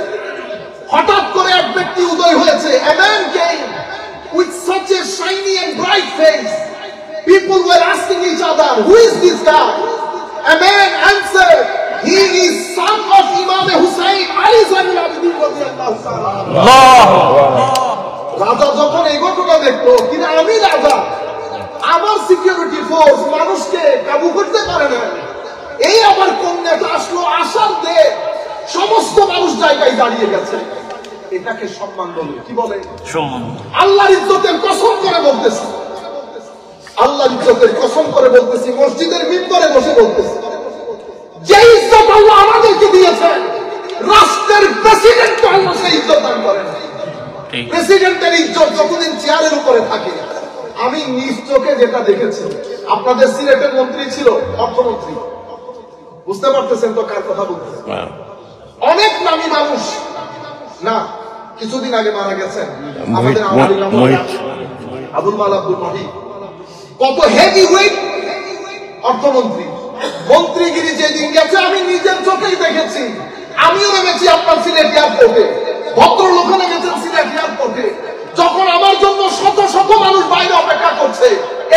হঠাৎ করে এক ব্যক্তি উদয় হয়েছে। A man came with such a shiny and bright face. People were asking each other, who is this guy? A man answered, he is son of Imam Hussain, Ali Zainul Abidin radiyallahu ta'ala anhu. রাজা যখন এই ঘটনা দেখলো, কিনা আমি রাজা, আমার security force মানুষকে কাবু করতে পারে না, এই আবার কোন নেতা আসলো, আসার দে সমস্ত মানুষ জায়গায় দাঁড়িয়ে গেছে, এটাকে সম্মান বলে। কি বলে? সম্মান। আল্লাহর ইজ্জতের কসম করে বলতেছি, আল্লাহর ইজ্জতের কসম করে বলতেছি, মসজিদের মিম্বরে বসে বলতেছি, যে ইজ্জত আল্লাহ আমাদেরকে দিয়েছেন, রাষ্ট্রের প্রেসিডেন্ট তো আল্লাহ সেই ইজ্জত দান করেন। প্রেসিডেন্টের ইজ্জত যতদিন চেয়ারের উপরে থাকে, আমি নিজ চোখে যেটা দেখেছি, আপনাদের সিলেটের মন্ত্রী ছিল, অর্থমন্ত্রী, বুঝতে পারতেছেন তো কার কথা বলতেছেন? অনেক নামী মানুষ না, কিছুদিন আগে মারা গেছেন আমাদের আবুল মাল আব্দুল মহিদ, কত হেভি ওয়েট অর্থমন্ত্রী, মন্ত্রীগিরি যেদিন গেছে আমি নিজের চোখেই দেখেছি। আমিও নেমেছি আপনার সিলেট এয়ারপোর্টে, ভদ্রলোক নেমেছেন সিলেট এয়ারপোর্টে, যখন আমার জন্য শত শত মানুষ বাইরে অপেক্ষা করছে,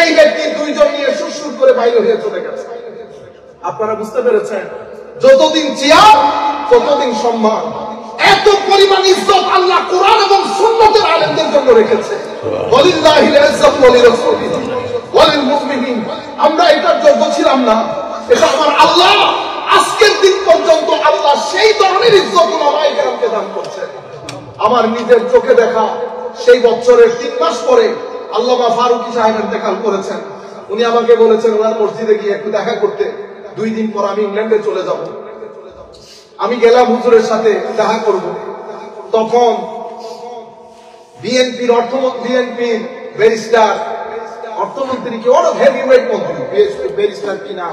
এই ব্যক্তি দুইজন নিয়ে সুরসুর করে বাইরে হয়ে চলে গেছে। আপনারা বুঝতে পেরেছেন, যতদিন চেয়ার ততদিন সম্মান। এত পরিমাণ ইজ্জত আল্লাহ কোরআন এবং সুন্নতের আলেমদের জন্য রেখেছে। ওয়ালিল্লাহিল ইজ্জাতু ওয়া লিরাসূলিহি ওয়া লিল মুমিনিন। আমরা এটার যোগ্য ছিলাম না, এটা আমার আল্লাহ আজকের দিন পর্যন্ত আল্লাহ সেই ধরনের ইজ্জত উলামায়ে কেরামকে দান করছে। আমার নিজের চোখে দেখা সেই বছরের 3 মাস পরে আল্লামা ফারুকী সাহেব ইন্তেকাল করেছেন। উনি আমাকে বলেছেন ওনার মসজিদে গিয়ে একটু দেখা করতে, 2 দিন পর আমি ইংল্যান্ডে চলে যাব। আমি গেলাম হুজুরের সাথে দেখা করব। তখন বিএনপির ব্যারিস্টার, অর্থমন্ত্রীকে অনেক হেভি ওয়েট মন্ত্রী, ব্যারিস্টার কিনা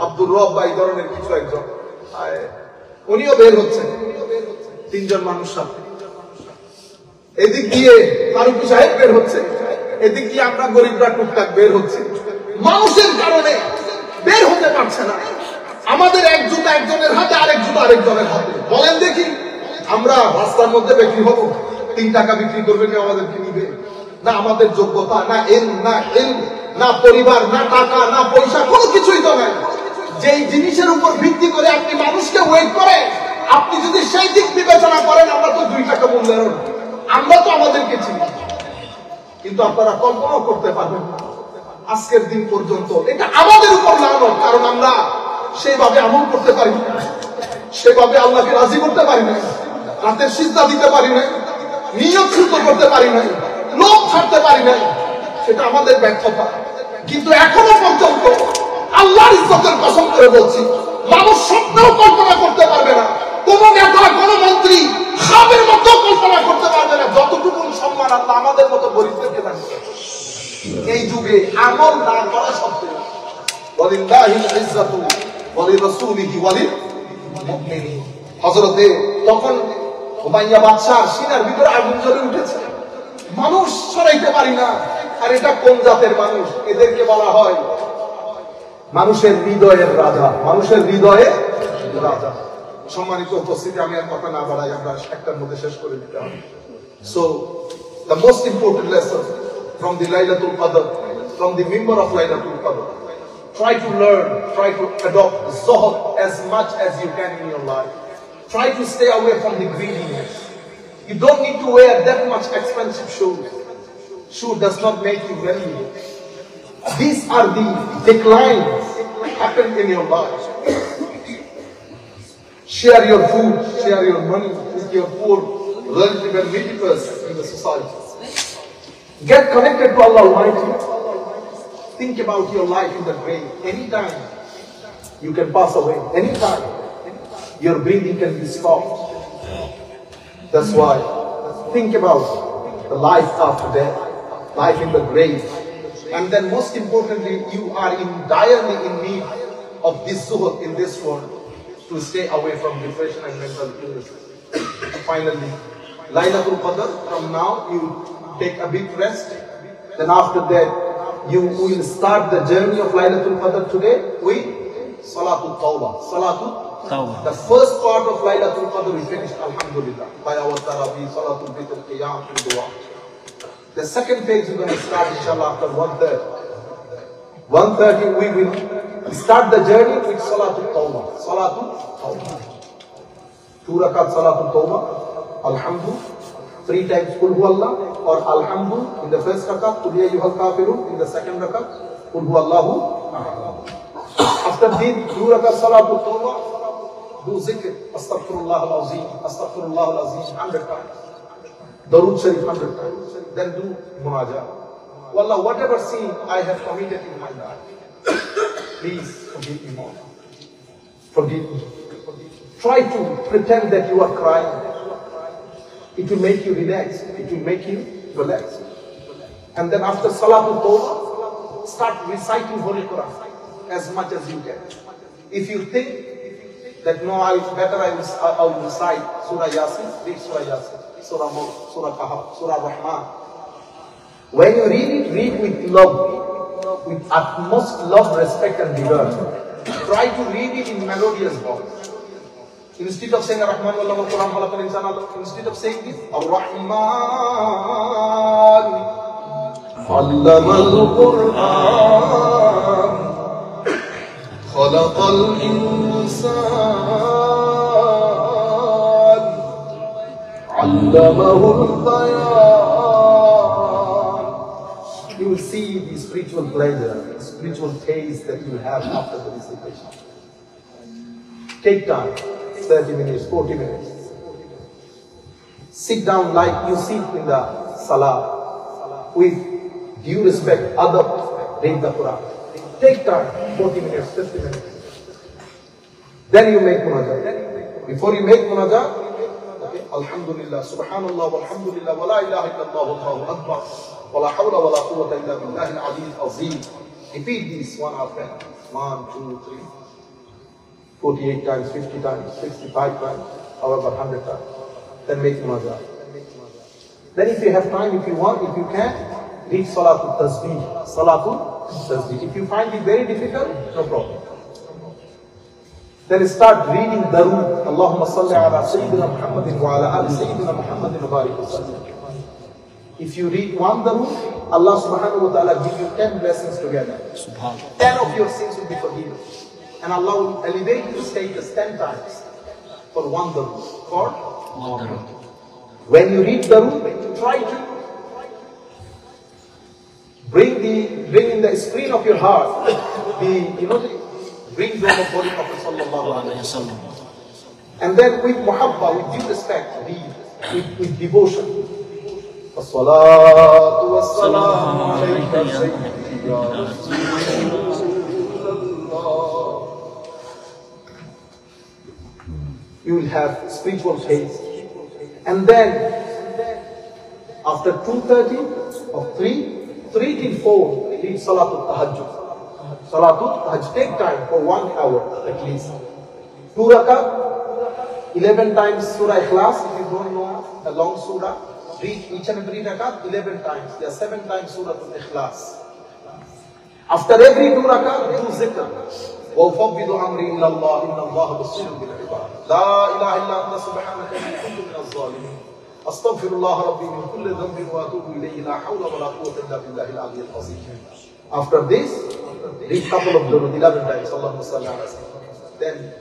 আব্দুর রব বা এই ধরনের কিছু একজন, উনিও বের হচ্ছেন 3 জন মানুষ সাথে। এদিক দিয়ে ফারুকী সাহেব বের হচ্ছে, এদিক দিয়ে আমরা গরিবরা টুকটাক বের হচ্ছে। মানুষের কারণে বের হতে পারছে না। আমাদের এক জুতা একজনের হাতে, আরেক জুতা আরেকজনের হাতে। বলেন দেখি, আমরা রাস্তার মধ্যে বিক্রি হবো, 3 টাকা বিক্রি করবে কেউ আমাদেরকে নিবে না? আমাদের যোগ্যতা না, না পরিবার, না টাকা, না পয়সা, কোনো কিছুই তো নাই। যেই জিনিসের উপর ভিত্তি করে আপনি মানুষকে ওয়েট করেন, আপনি যদি সেই দিক বিবেচনা করেন, আমরা তো 2 টাকা মূল্যের, আমরা তো আমাদেরকে চিনি। কিন্তু আপনারা কল্পনাও করতে পারবেন না, আজকের দিন পর্যন্ত এটা আমাদের উপর লানত, কারণ আমরা সেইভাবে আমল করতে পারি না, সেভাবে আল্লাহকে রাজি করতে পারি না, রাতের সিজদা দিতে পারি না, নিয়ত শুদ্ধ করতে পারি না, লোভ ছাড়তে পারি না, সেটা আমাদের ব্যর্থতা। কিন্তু এখনো পর্যন্ত আল্লাহর ইজ্জতের কসম করে বলছি, মানুষ স্বপ্নেও কল্পনা করতে পারবে না, কোন নেতা কোন মন্ত্রী খাবের মতো কল্পনা করতে পারবে না যতটুকু সম্মান সুবহানাল্লাহ আমাদের মতো গরিবদেরকে দান করেন এই যুগে আমল না করা সত্ত্বেও ওয়ালিল্লাহিল ইজ্জাতু ওয়া লিরাসূলিহি ওয়া লিল মুমিনিন হযরতে তখন উমাইয়া বাদশার সিনার ভিতরে আগুন জ্বলে উঠেছে মানুষ সরাইতে পারি না আর এটা কোন জাতের মানুষ এদেরকে বলা হয় মানুষের হৃদয়ের রাজা মানুষের হৃদয়ের রাজা সম্মানিত উপস্থিতি আমি আর কথা না বাড়াই আমরা একটার মধ্যে শেষ করে দিতে হবে so the most important lesson from the Laylatul Qadr from the member of Laylatul Qadr try to learn try to adopt zuhd as much as you can in your life try to stay away from the greediness you don't need to wear that much expensive shoes shoe does not make you wealthy these are the declines happen in your life share your food share your money with your poor relative and needy person in the society get connected to Allah Almighty think about your life in the grave anytime you can pass away anytime your breathing can be stopped that's why think about the life after death life in the grave and then most importantly you are direly in need of this zuhud in this world to stay away from depression and mental illness finally Laylatul Qadr from now you take a big rest then after that you will start the journey of Laylatul Qadr today with Salatul Tawbah Salatul Tawbah the first part of Laylatul Qadr is finished alhamdulillah by our Taraweeh Salatul Fitr Qiyam and Dua the second phase we're going to start inshallah after 1:30 we will start the journey with Salatul Tawbah Salatul Tawbah 2 rakat Salatul Tawbah Alhamdu 3 times Qul Huwallah or Alhamdu in the first rakat Qul Ya Ayyuhal Kafirun in the second rakat Qul Huwallahu after this 2 rakat Salatul Tawbah do zikr Astaghfirullah al-Azim Astaghfirullah al-Azim 100 times Darood Sharif 100 times then do Munajat Wallah whatever sin I have committed in my life please forgive me more forgive me try to pretend that you are crying it will make you relax it will make you relax and then after Salatul Tawbah start reciting Holy Quran as much as you can if you think that no I will recite Surah Yasin read Surah Yasin Surah Mulk Surah Kahf Surah Rahman when you read it read with love with utmost love respect and regard try to read it in melodious voice instead of saying Ar-Rahman Allama Quran Khalaqal Insana instead of saying this Ar-Rahman Allamal Quran Khalaqal Insan Allamahul Bayan you will see the spiritual pleasure the spiritual taste that you have after the recitation take time 30 minutes, 40 minutes. Sit down like you sit in the salah with due respect, adab, read the Quran. Take time, 40 minutes, 50 minutes. Then you make munajat. Before you make munajat, okay, Alhamdulillah, Subhanallah, Walhamdulillah, wa la ilaha illallah, Allahu Akbar, wa la hawla wa la quwwata illa billahi al-aliyyil azim. Repeat this one after 1, 2, 3. 48 times, 50 times, 65 times, however 100 times. Then make munajat. Then if you have time, if you want, if you can, read Salatul Tasbih. Salatul Tasbih. If you find it very difficult, no problem. Then start reading Darood. Allahumma salli ala Sayyidina Muhammadin wa ala ali Sayyidina Muhammadin wa barik wa sallam. If you read one Darood, Allah subhanahu wa ta'ala give you 10 blessings together. 10 of your sins will be forgiven. And Allah will elevate your status 10 times for one Darood. For one Darood. When you read Darood, try to bring in the screen of your heart bring the Holy Prophet sallallahu alaihi wasallam. And then with muhabba, with due respect, read with devotion. As-salatu was-salamu alayka sayyidi ya Rasulullah. You will have spiritual taste. And then, After 2:30 or 3 till 4, read Salatul Tahajjud. Salatul Tahajjud, take time for 1 hour at least. 2 rakat, 11 times Surah Ikhlas. If you don't know a long surah, read each and every rakat 11 times. There are 7 times Surah Ikhlas. After every 2 rakat, do zikr. وَأُفَوِّضُ أَمْرِي إِلَى اللَّهِ إِنَّ اللَّهَ بَصِيرٌ بِالْعِبَادِ لَا إِلَهَ إِلَّا أَنْتَ سُبْحَانَكَ إِنِّي كُنتُ مِنَ الظَّالِمِينَ أَسْتَغْفِرُ اللَّهَ رَبِّي مِنْ كُلِّ ذَنْبٍ وَأَتُوبُ إِلَيْهِ لَا حَوْلَ وَلَا قُوَّةَ إِلَّا بِاللَّهِ الْعَلِيِّ الْعَظِيمِ. After this, read couple of durud 11 times. Allahumma salli ala sayyidina. Then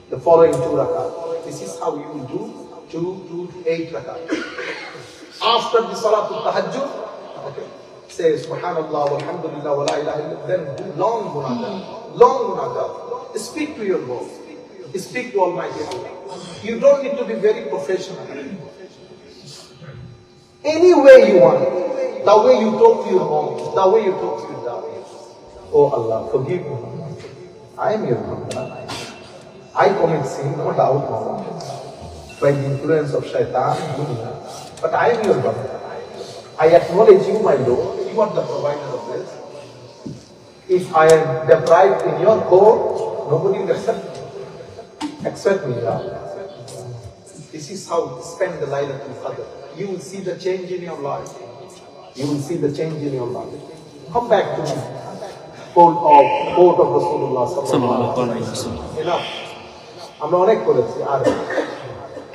the following 2 rakat. This is how you will do 2 to 8 rakat. After the Salatul Tahajjud, okay, say Subhanallah, Walhamdulillah, wa la ilaha illallah. Then do long munajat. Long munajat. Speak to your Lord. Speak to Almighty Allah. You don't need to be very professional. Any way you want. The way you talk to your mom, the way you talk to your dad. Oh Allah, forgive me. I am your Mother. I commit sin, no doubt, Mama. By the influence of Shaitan, but I am your Mother. I acknowledge you, my Lord. You are the provider of this. If I am deprived in your court, nobody will accept me. Accept me, Ya Allah. This is how to spend the Laylatul Qadr. You will see the change in your life. You will see the change in your life. Come back to me. Quote of Rasulullah sallallahu alaihi wasallam. Enough. আমরা অনেক করেছি আর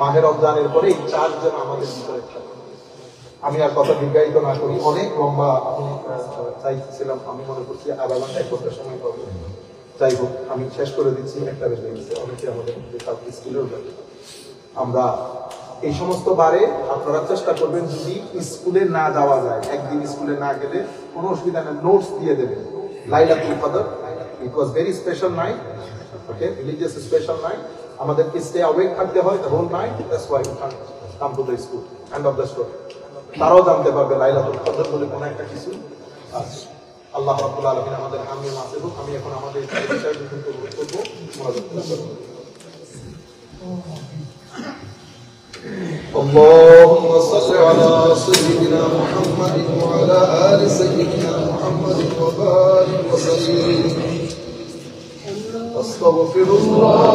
মাহে রমজানের পরে এই 4 জন আমাদের ভিতরে থাকে। আমি আর কথা দীর্ঘায়িত না করি, অনেক লম্বা আমি চাইছিলাম, আমি মনে করছি আধা ঘন্টা 1 ঘন্টা সময় পাবো। যাই হোক, আমি শেষ করে দিচ্ছি, একটা বেজে গেছে, অনেকে আমাদের স্কুলেও যাবে। আমরা এই সমস্ত বারে আপনারা চেষ্টা করবেন, যদি স্কুলে না যাওয়া যায়, একদিন স্কুলে না গেলে কোনো অসুবিধা নেই, নোটস দিয়ে দেবেন। লাইলাতুল কদর, it was very special night, okay, religious special night. আমাদেরকে স্টে অ্যাওয়েক থাকতে হয় the whole night, that's why we can come to the school. End of the story. তারাও জানতে পারবে লাইলাতুল কদর বলে কোনো একটা কিছু আছে। আল্লাহ রাব্বুল আলামিন আমাদের হামিয়ে মাসে হোক। আমি এখন আমাদের বিষয় কিন্তু করবো মনোযোগ করব। اللهم صل على سيدنا محمد وعلى آل سيدنا محمد وبارك وسلم. أستغفر الله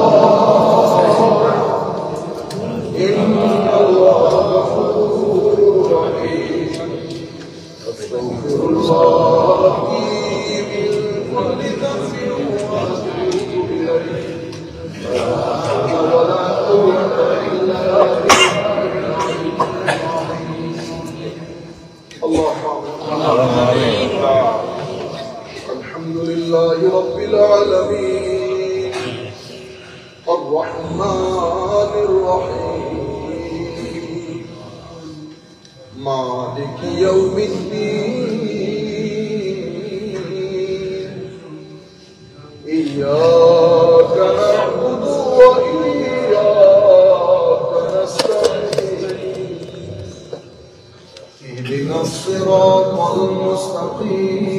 إن الله غفور رحيم. أستغفر الله من كل ذنب وأتوب إليه. لا حول ولا قوة إلا بالله. الحمد لله رب العالمين الرحمن الرحيم مالك يوم الدين إياك نعبد وإياك نستعين اهدنا الصراط المستقيم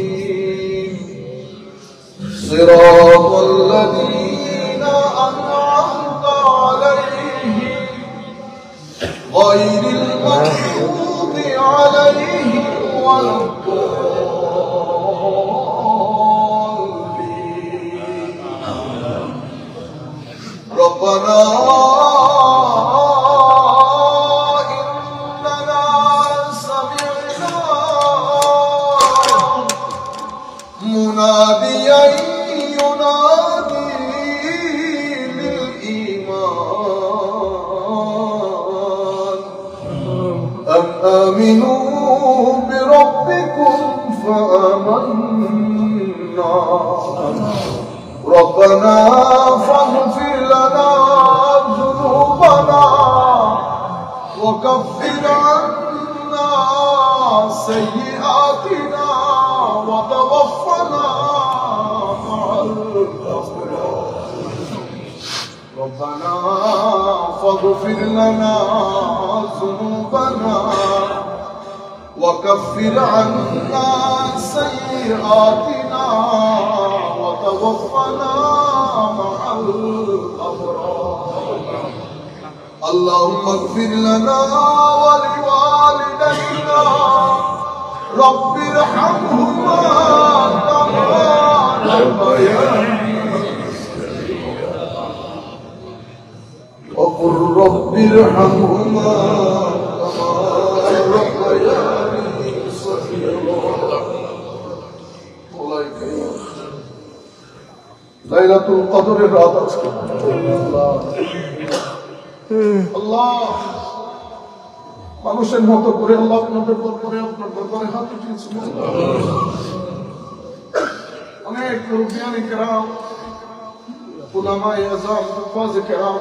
صراط الذين أنعمت عليهم غير المغضوب عليهم ولا الضالين. ربنا مناديا ينادي للإيمان أن آمنوا بربكم فآمنا ربنا فاغفر لنا ذنوبنا وكفر عنا سيئاتنا وتوفنا مع الأبرار ربنا فاغفر لنا ذنوبنا وكفر عنا سيئاتنا وتوفنا مع الأبرار اللهم اغفر لنا ولوالدينا رب ارحمهما كما ربياني وقل رب ارحمهما كما ربياني صغيرا مولاي كريم লাইলাতুল কদরের রাত আজকে আল্লাহ মানুষের মতো করে আল্লাহ আপনাদের দরবারে আপনার দরবারে হাত উঠিয়েছি অনেক মুরব্বিয়ানে কেরাম উলামায়ে আযম হুফাজে কেরাম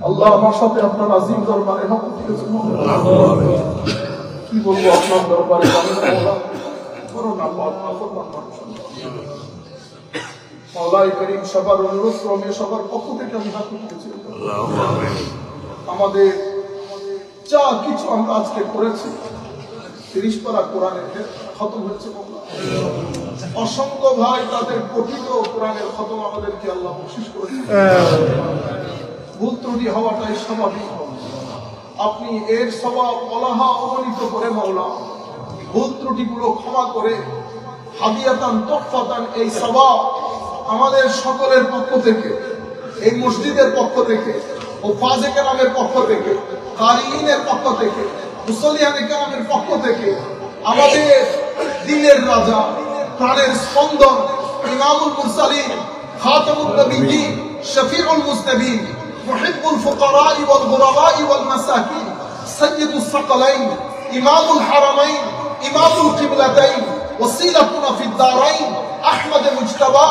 আল্লাহ আমার সাথে আপনার আজিম দরবারে হাত উঠিয়েছি কি বলবো আপনার দরবারে করুন আল্লাহ আপনার ফরমান মাওলাই করিম সবার অনুরোধ ক্রমে সবার পক্ষ থেকে আমি হাত উঠিয়েছি আমাদের যা কিছু আমরা আজকে করেছি 30 পারা কোরআনের খতম হয়েছে অসংখ্য ভাই তাদের কথিত কোরআনের খতম আমাদেরকে আল্লাহ বখশিশ করেছেন ভুল ত্রুটি হওয়াটাই স্বাভাবিক আপনি এর স্বভাব অলাহা অগণিত করে মাওলা ভুল ত্রুটিগুলো ক্ষমা করে হাদিয়াতান তোহফাতান এই স্বভাব আমাদের সকলের পক্ষ থেকে এই মসজিদের পক্ষ থেকে ও ফাজে কেরামের পক্ষ থেকে কারিনের পক্ষ থেকে মুসল্লিয়ানে কেরামের পক্ষ থেকে আমাদের দিলের রাজা প্রাণের স্পন্দন ইমামুল মুরসালিন খাতামুন নবিয়্যিন শফিউল মুজতাবিন মুহিব্বুল ফুকারা ওয়াল গুরাবা ওয়াল মাসাকিন সাইয়্যিদুস সাকালাইন ইমামুল হারামাইন ইমামুল কিবলাতাইন ওয়াসিলাতুনা ফিদ দারাইন আহমদ মুজতাবা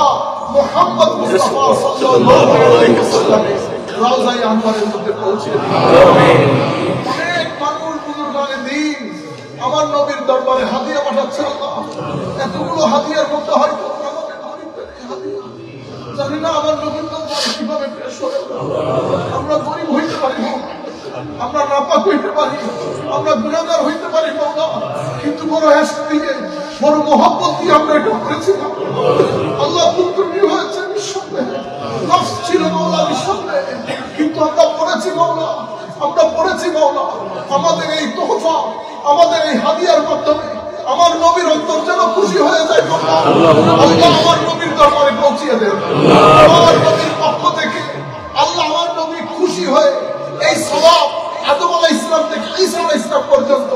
মুহাম্মদ মুস্তাফা সাল্লাল্লাহু আলাইহি ওয়াসাল্লাম রওজায়ে আনওয়ারের মধ্যে পৌঁছে আমিন অনেক মানুষ বুজুর্গানে দিন আমার নবীর দরবারে হাদিয়া পাঠাচ্ছে আল্লাহ এতগুলো হাদিয়ার মধ্যে হয়তো আমাদের গরিবের হাদিয়া জানি না আমার নবীর দরবারে কিভাবে পেশ হবে আমরা গরিব হইতে পারি না আমরা নাপাক হইতে পারি আমরা গুনাহগার হইতে পারি না কিন্তু বড় ইশক দিয়ে বড় মোহব্বত দিয়ে আমরা এটা করেছিলাম আল্লাহ পুত্রী হয়েছে নিঃসন্দেহে নফস ছিল মাওলা নিঃসন্দেহে কিন্তু আমরা পড়েছি মাওলা আমাদের এই তোহফা আমাদের এই হাদিয়ার মাধ্যমে আমার নবীর অন্তর যেন খুশি হয়ে যায় আল্লাহ আমার নবীর দরবারে পৌঁছিয়ে দেন আমার নবীর পক্ষ থেকে আল্লাহ আমার নবী খুশি হয়ে এই সওয়াব আদম আলাইহিস সালাম থেকে ঈসা আলাইহিস সালাম পর্যন্ত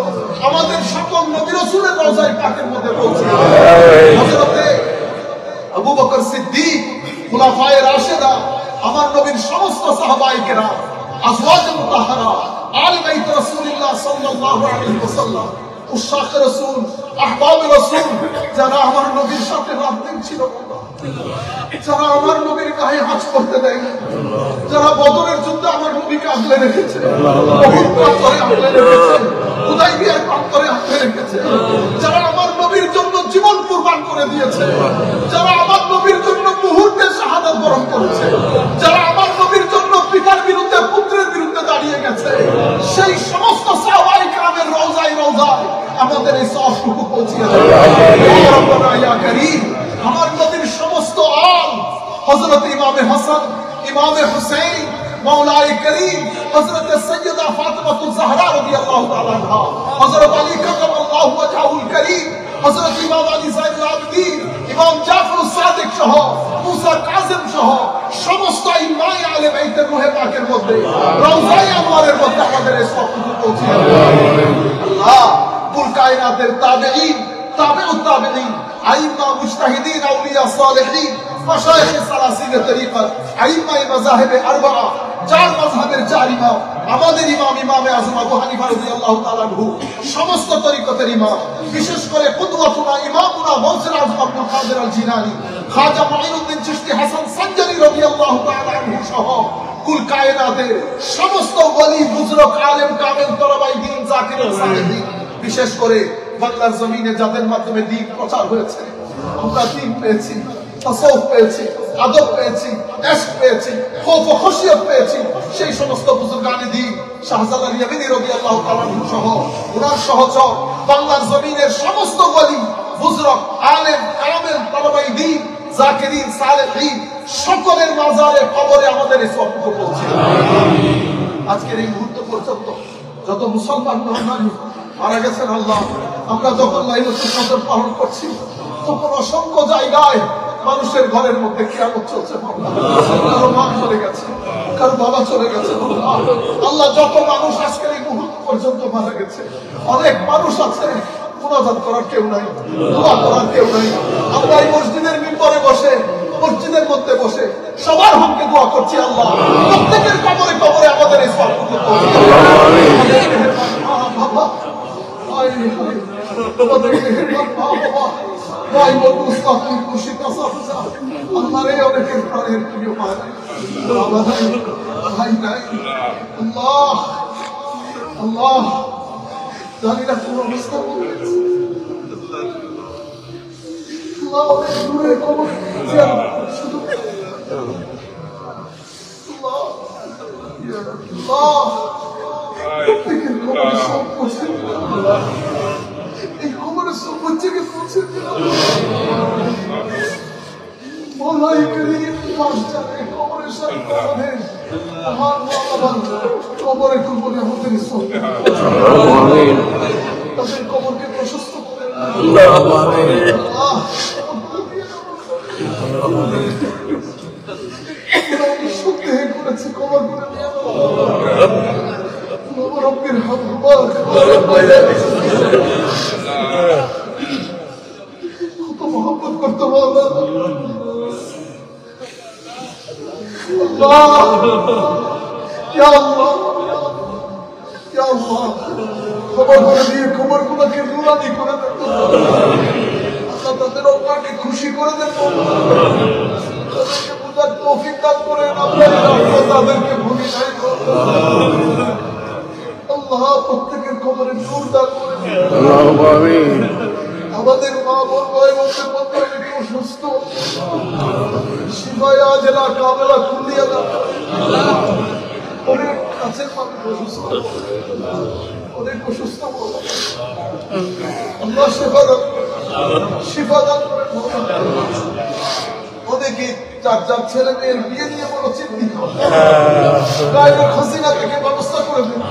আমাদের সকল নবী রাসূলের রওজায়ে পাকের মধ্যে পৌঁছিয়ে দেন হযরতে আবু বকর সিদ্দিক খুলাফায়ে রাশিদা আমার নবীর সমস্ত সাহাবায়ে কেরাম আজওয়াজে মুতাহহারা আলে বাইত রাসূলুল্লাহ সাল্লাল্লাহু আলাইহি ওয়াসাল্লাম উশাক রাসূল আহবাব রাসূল যারা আমার নবীর সাথে রাত দিন ছিল যারা আমার নবীর গায়ে হাত করতে দেয় যারা বদরের যুদ্ধে আমার নবীকে আগলে রেখেছে বহুত প্রান্তরে আগলে রেখেছে হুদাইবিয়ার প্রান্তরে আগলে রেখেছে যারা আমার নবীর জন্য জীবন কুরবান করে দিয়েছে যারা আমার নবীর জন্য মুহূর্তে শাহাদাত বরণ করেছে যারা আমার নবীর জন্য পিতার বিরুদ্ধে পুত্রের বিরুদ্ধে দাঁড়িয়ে গেছে সেই সমস্ত সাহাবায়ে কেরামের রওজায় আমাদের এই সওয়াবটুকু পৌঁছিয়ে দেন ইয়া রাব্বানা ইয়া কারীম আমার নবীর সমস্ত আল হযরত ইমামে হাসান ইমামে হুসাইন মাওলায়ে করিম হযরত সৈয়দা ফাতিমাতুজ জাহরা রাদিয়াল্লাহু তাআলা আনহা হযরত আলী কারামাল্লাহু ওয়াজহুল করিম হযরত ইমাম আলী যায়নুল আবেদীন ইমাম জাফর সাদিক সহ মুসা কাযিম সহ সমস্ত ইমামে আলে বাইতের রূহে পাকের মধ্যে রওজায়ে আনওয়ারের মধ্যে আমাদের এই সওয়াবটুকু পৌঁছিয়ে দেন আল্লাহ কুল কায়নাতের তাবেঈন তাবেউত তাবেঈন আইম্মা মুজতাহিদিন আউলিয়া সালেহিন মাশায়েখ সালাসিনে তরিকত আইম্মা মাযাহিব আরবা চার মাযহাবের চার ইমাম আমাদের ইমাম ইমামে আযম আবু হানিফা রাদিয়াল্লাহু তাআলা আনহু সমস্ত তরিকতের ইমাম বিশেষ করে কুদওয়াতুনা ইমামুনা গাউসুল আযম আব্দুল কাদের আল জিলানী খাজা মুঈনুদ্দিন চিশতি হাসান সানজারি রাদিয়াল্লাহু তাআলা আনহু সহ কুল কায়নাতের সমস্ত ওলি বুজুর্গ আলেম কামেল তলবায়ে দ্বীন জাকির সালেহিন বিশেষ করে বাংলার জমিনে যাদের মাধ্যমে দ্বীন প্রচার হয়েছে আমরা দ্বীন পেয়েছি তাসাউফ পেয়েছি আদব পেয়েছি ইশক পেয়েছি খৌফ ও খশিয়ত পেয়েছি সেই সমস্ত বুজুর্গানে দ্বীন শাহজালাল ইয়ামিনী রাদিয়াল্লাহু তাআলা সহ উনার সহচর বাংলার জমিনের সমস্ত ওলি বুজুর্গ আলেম কামেল তলবায়ে দ্বীন জাকিরিন, সালেহিন সকলের মাজারে কবরে আমাদের এই সবটুকু পৌঁছে। আজকের এই মুহূর্ত পর্যন্ত যত মুসলমান মারা গেছেন আল্লাহ, আমরা যখন লাইলাতুল কদর পালন করছি তখন অসংখ্য জায়গায় মানুষের ঘরের মধ্যে কিয়ামত চলছে। কারো মা চলে গেছে, কারো বাবা চলে গেছে। আল্লাহ, যত মানুষ আজকের এই মুহূর্ত পর্যন্ত মারা গেছে, অনেক মানুষ আছে মুনাজাত করার কেউ নাই, দোয়া করার কেউ নাই। আমরা এই মসজিদের মিম্বরে বসে, মসজিদের মধ্যে বসে সবার হককে দোয়া করছি। আল্লাহ, প্রত্যেকের কবরে কবরে আমাদের এই সবটুকু পৌঁছে দাও। বাবা আমাদের মেহেরবান মা বাবা ভাই বন্ধু সাথী খুশি কাসাফা আমার এই অনেকের প্রাণের প্রিয় ভাই বাবা নাই, ভাই নাই। আল্লাহ আল্লাহ, জানি না কোন অবস্থা বলছে আল্লাহ, অনেক দূরে কবর শুধু আল্লাহ আল্লাহ প্রত্যেকের কবরে সব পৌঁছে এই কবরে সব বাচ্চাকে পৌঁছে মৌলাই করিম মাস্টার এই কবরের সাথে আমাদের আমার মা কবরে কবরে আমাদের সব তাদের কবরকে প্রশস্ত করে সত্যি করেছে কবর করে রব্বির কত মহব্বত করতে হবে খবর করে দিয়ে খবর গুলোকে নুরানি করে দেন, তাদের অঙ্গকে খুশি করে দেন, তাদেরকে বুঝার তৌফিক দান করে তাদেরকে ভুলি নাই। আল্লাহ, প্রত্যেকের খবরে নূর দান করে। আমাদের মা বোন ভাই বোনদের মধ্যে অনেকে অসুস্থ, শিবায়া জেলা কাবেলা খুলিয়া দান। অনেক কাছের মানুষ অসুস্থ, অনেক অসুস্থ। আল্লাহ শিফা দান, শিফা দান করে। অনেকে যার যার ছেলে মেয়ের বিয়ে নিয়ে বড় চিন্তিত, গায়ের খাসিনা থেকে ব্যবস্থা করে দিন।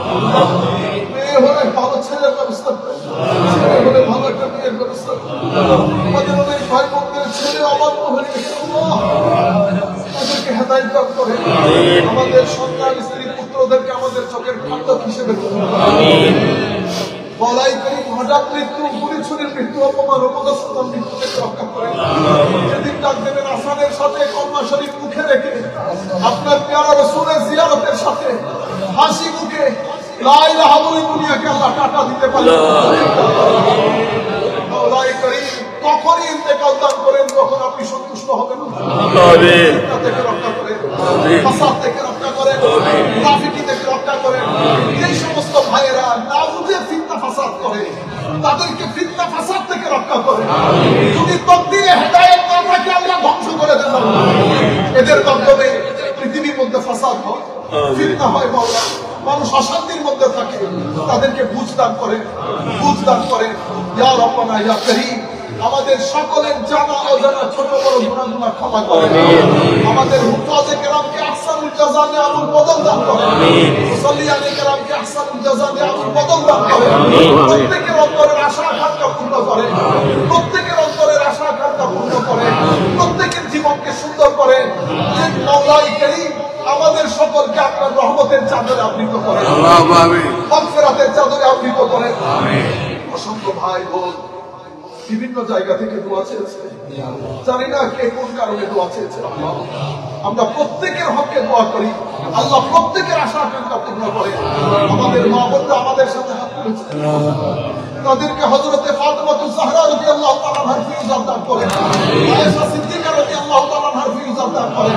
মেয়ে হলে ভালো ছেলের ব্যবস্থা করে, ছেলে হলে ভালো একটা মেয়ের ব্যবস্থা করে। আমাদের অনেক ভাই বোনদের ছেলে অবাধ্য হয়ে গেছে, তাদেরকে হেদায়েত দান করে। আমাদের সন্তান স্ত্রী পুত্রদেরকে আমাদের চোখের খাদ্য হিসেবে বলাই করি হঠাৎ মৃত্যু, গুলি ছুরির মৃত্যু, অপমান অপদস্থতার মৃত্যু থেকে রক্ষা করে। যেদিন ডাক দেবেন আসানের সাথে কলমা শরীফ মুখে রেখে, আপনার পেয়ারা রাসূলের জিয়ারতের সাথে হাসি মুখে লা ইলাহা বলে দুনিয়াকে আল্লাহ টাটা দিতে পারে। বলাই করি কখনই ইন্তেকাল দান করেন তখন আপনি সন্তুষ্ট হবেন। আমিন। থেকে রক্ষা করেন, ফাসাদ থেকে রক্ষা করেন, মুনাফিকি থেকে রক্ষা করেন। এই সমস্ত ভাইয়েরা না বুঝে ফিতনা ফাসাদ করে, তাদেরকে ফিতনা ফাসাদ থেকে রক্ষা করেন। যদি তকদিরে হেদায়েত না থাকে আল্লাহ ধ্বংস করে দেন। এদের মাধ্যমে পৃথিবীর মধ্যে ফাসাদ হয়, ফিতনা হয়, মাওলা মানুষ অশান্তির মধ্যে থাকে। তাদেরকে বুঝ দান করেন, বুঝ দান করেন। ইয়া রব্বানা ইয়া কারীম, আমাদের সকলের জানা অজানা ছোট বড় গুনাহগুলো ক্ষমা করেন। আমাদের হুফাজে কেরামকে আহসানুল জাযা নিয়ামুল বদল দান করেন। মুসাল্লিয়ানে কেরামকে আহসানুল জাযা নিয়ামুল বদল দান করেন। প্রত্যেকের অন্তরের আশা আকাঙ্ক্ষা পূর্ণ করেন, প্রত্যেকের অন্তরের আশা আকাঙ্ক্ষা পূর্ণ করেন, প্রত্যেকের জীবনকে সুন্দর করেন। যে মাওলাই কারীম আমাদের সকলকে আপনার রহমতের চাদরে আবৃত করেন, মাগফিরাতের চাদরে আবৃত করেন। অসংখ্য ভাই বোন বিভিন্ন জায়গা থেকে দোয়া চেয়েছে, জানি না কে কোন কারণে দোয়া চেয়েছে। আমরা প্রত্যেকের হককে দোয়া করি, আল্লাহ প্রত্যেকের আশা আকাঙ্ক্ষা পূর্ণ করে। আমাদের মা বোনরা আমাদের সাথে হাত তুলেছে, তাদেরকে হযরতে ফাতেমাতুজ জাহরা রাদিয়াল্লাহু তাআলা আনহার ফিউজাত দান করেন, আয়েশা সিদ্দিকা রাদিয়াল্লাহু তাআলা আনহার ফিউজাত দান করেন,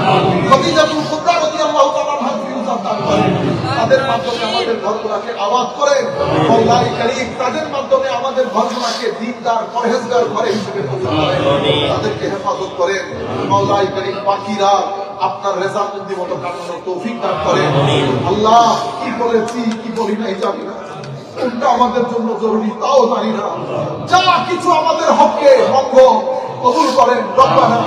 খাদিজাতুল কুবরা রাদিয়াল্লাহু তাআলা আনহার ফিউজাত দান করেন। তাদের মাধ্যমে আমাদের ঘরগুলোকে আবাদ করেন মাওলাই কারীম। তাদের মাধ্যমে আমাদের ঘরগুলোকে দ্বীনদার পরহেজগার ঘরে হিসেবে পরিণত করেন। তাদেরকে হেফাজত করেন মাওলাই কারীম। বাকিরা আপনার রেজামন্দি মতো কাটানোর তৌফিক দান করেন। আল্লাহ, কি বলেছি কি বলি নাই জানি না, কোনটা আমাদের জন্য জরুরি তাও জানি না। যা কিছু আমাদের হককে ভঙ্গ কবুল করেন। রব্বানা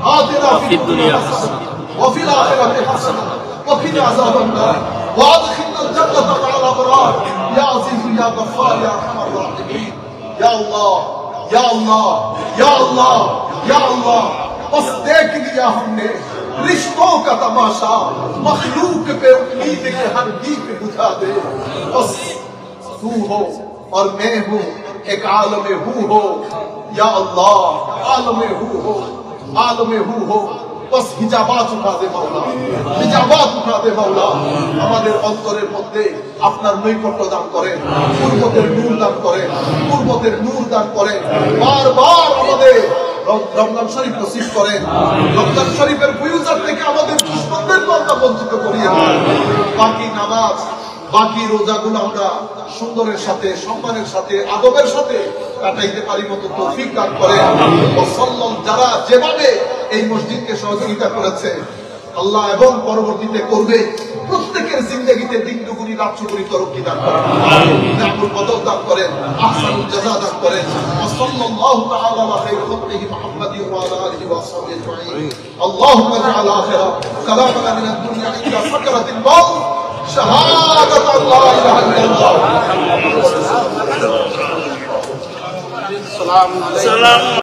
آتنا في الدنيا حسنة وفي الآخرة حسنة وقنا عذاب النار وادخلنا الجنة مع الأبرار يا عزيز يا غفار يا أرحم الراحمين या अल्लाह या अल्लाह या अल्लाह या अल्लाह बस देख लिया हमने रिश्तों का तमाशा मखलूक पे उम्मीद के हर दीप बुझा दे बस तू हो और मैं हूँ एक आलम हूँ हो या अल्लाह आलम हूँ हो बस हिजाबात उठा दे मौला हिजाबात उठा दे मौला আমাদের অন্তরের মধ্যে আপনার নৈকট্য দান করেন পূর্বতের নূর দান করেন পূর্বতের নূর দান করেন বারবার আমাদের রমজান শরীফ নসিব করেন রমজান শরীফের ফয়ুজাত থেকে আমাদের দুশমনদের আল্লাহ বঞ্চিত করিয়ে দেন বাকি নামাজ বাকি রোজাগুলো আমরা সুন্দরের সাথে সম্মানের সাথে আদবের সাথে কাটাইতে পারি মতো তৌফিক দান করেন যারা যেভাবে এই মসজিদকে সহযোগিতা করেছে আল্লাহ এবং পরবর্তীতে করবে প্রত্যেকের জিন্দেগিতে দিন দুগুনি রাত চুগুনি তরক্কি দান করেন নিয়ামুল বদল দান করেন আহসানুল জাযা দান করেন সাল্লাল্লাহু তাআলা আলা খায়রি খালকিহি মুহাম্মাদিন ওয়া আলা আলিহি ওয়া সাহবিহি আজমাইন আল্লাহুম্মা ইজআল আখিরা কালামানা মিনাদ দুনিয়া ইলা সাকরাতিল মাউত শাহাদাত আল্লা ইলাহা ইল্লাল্লাহ সালাম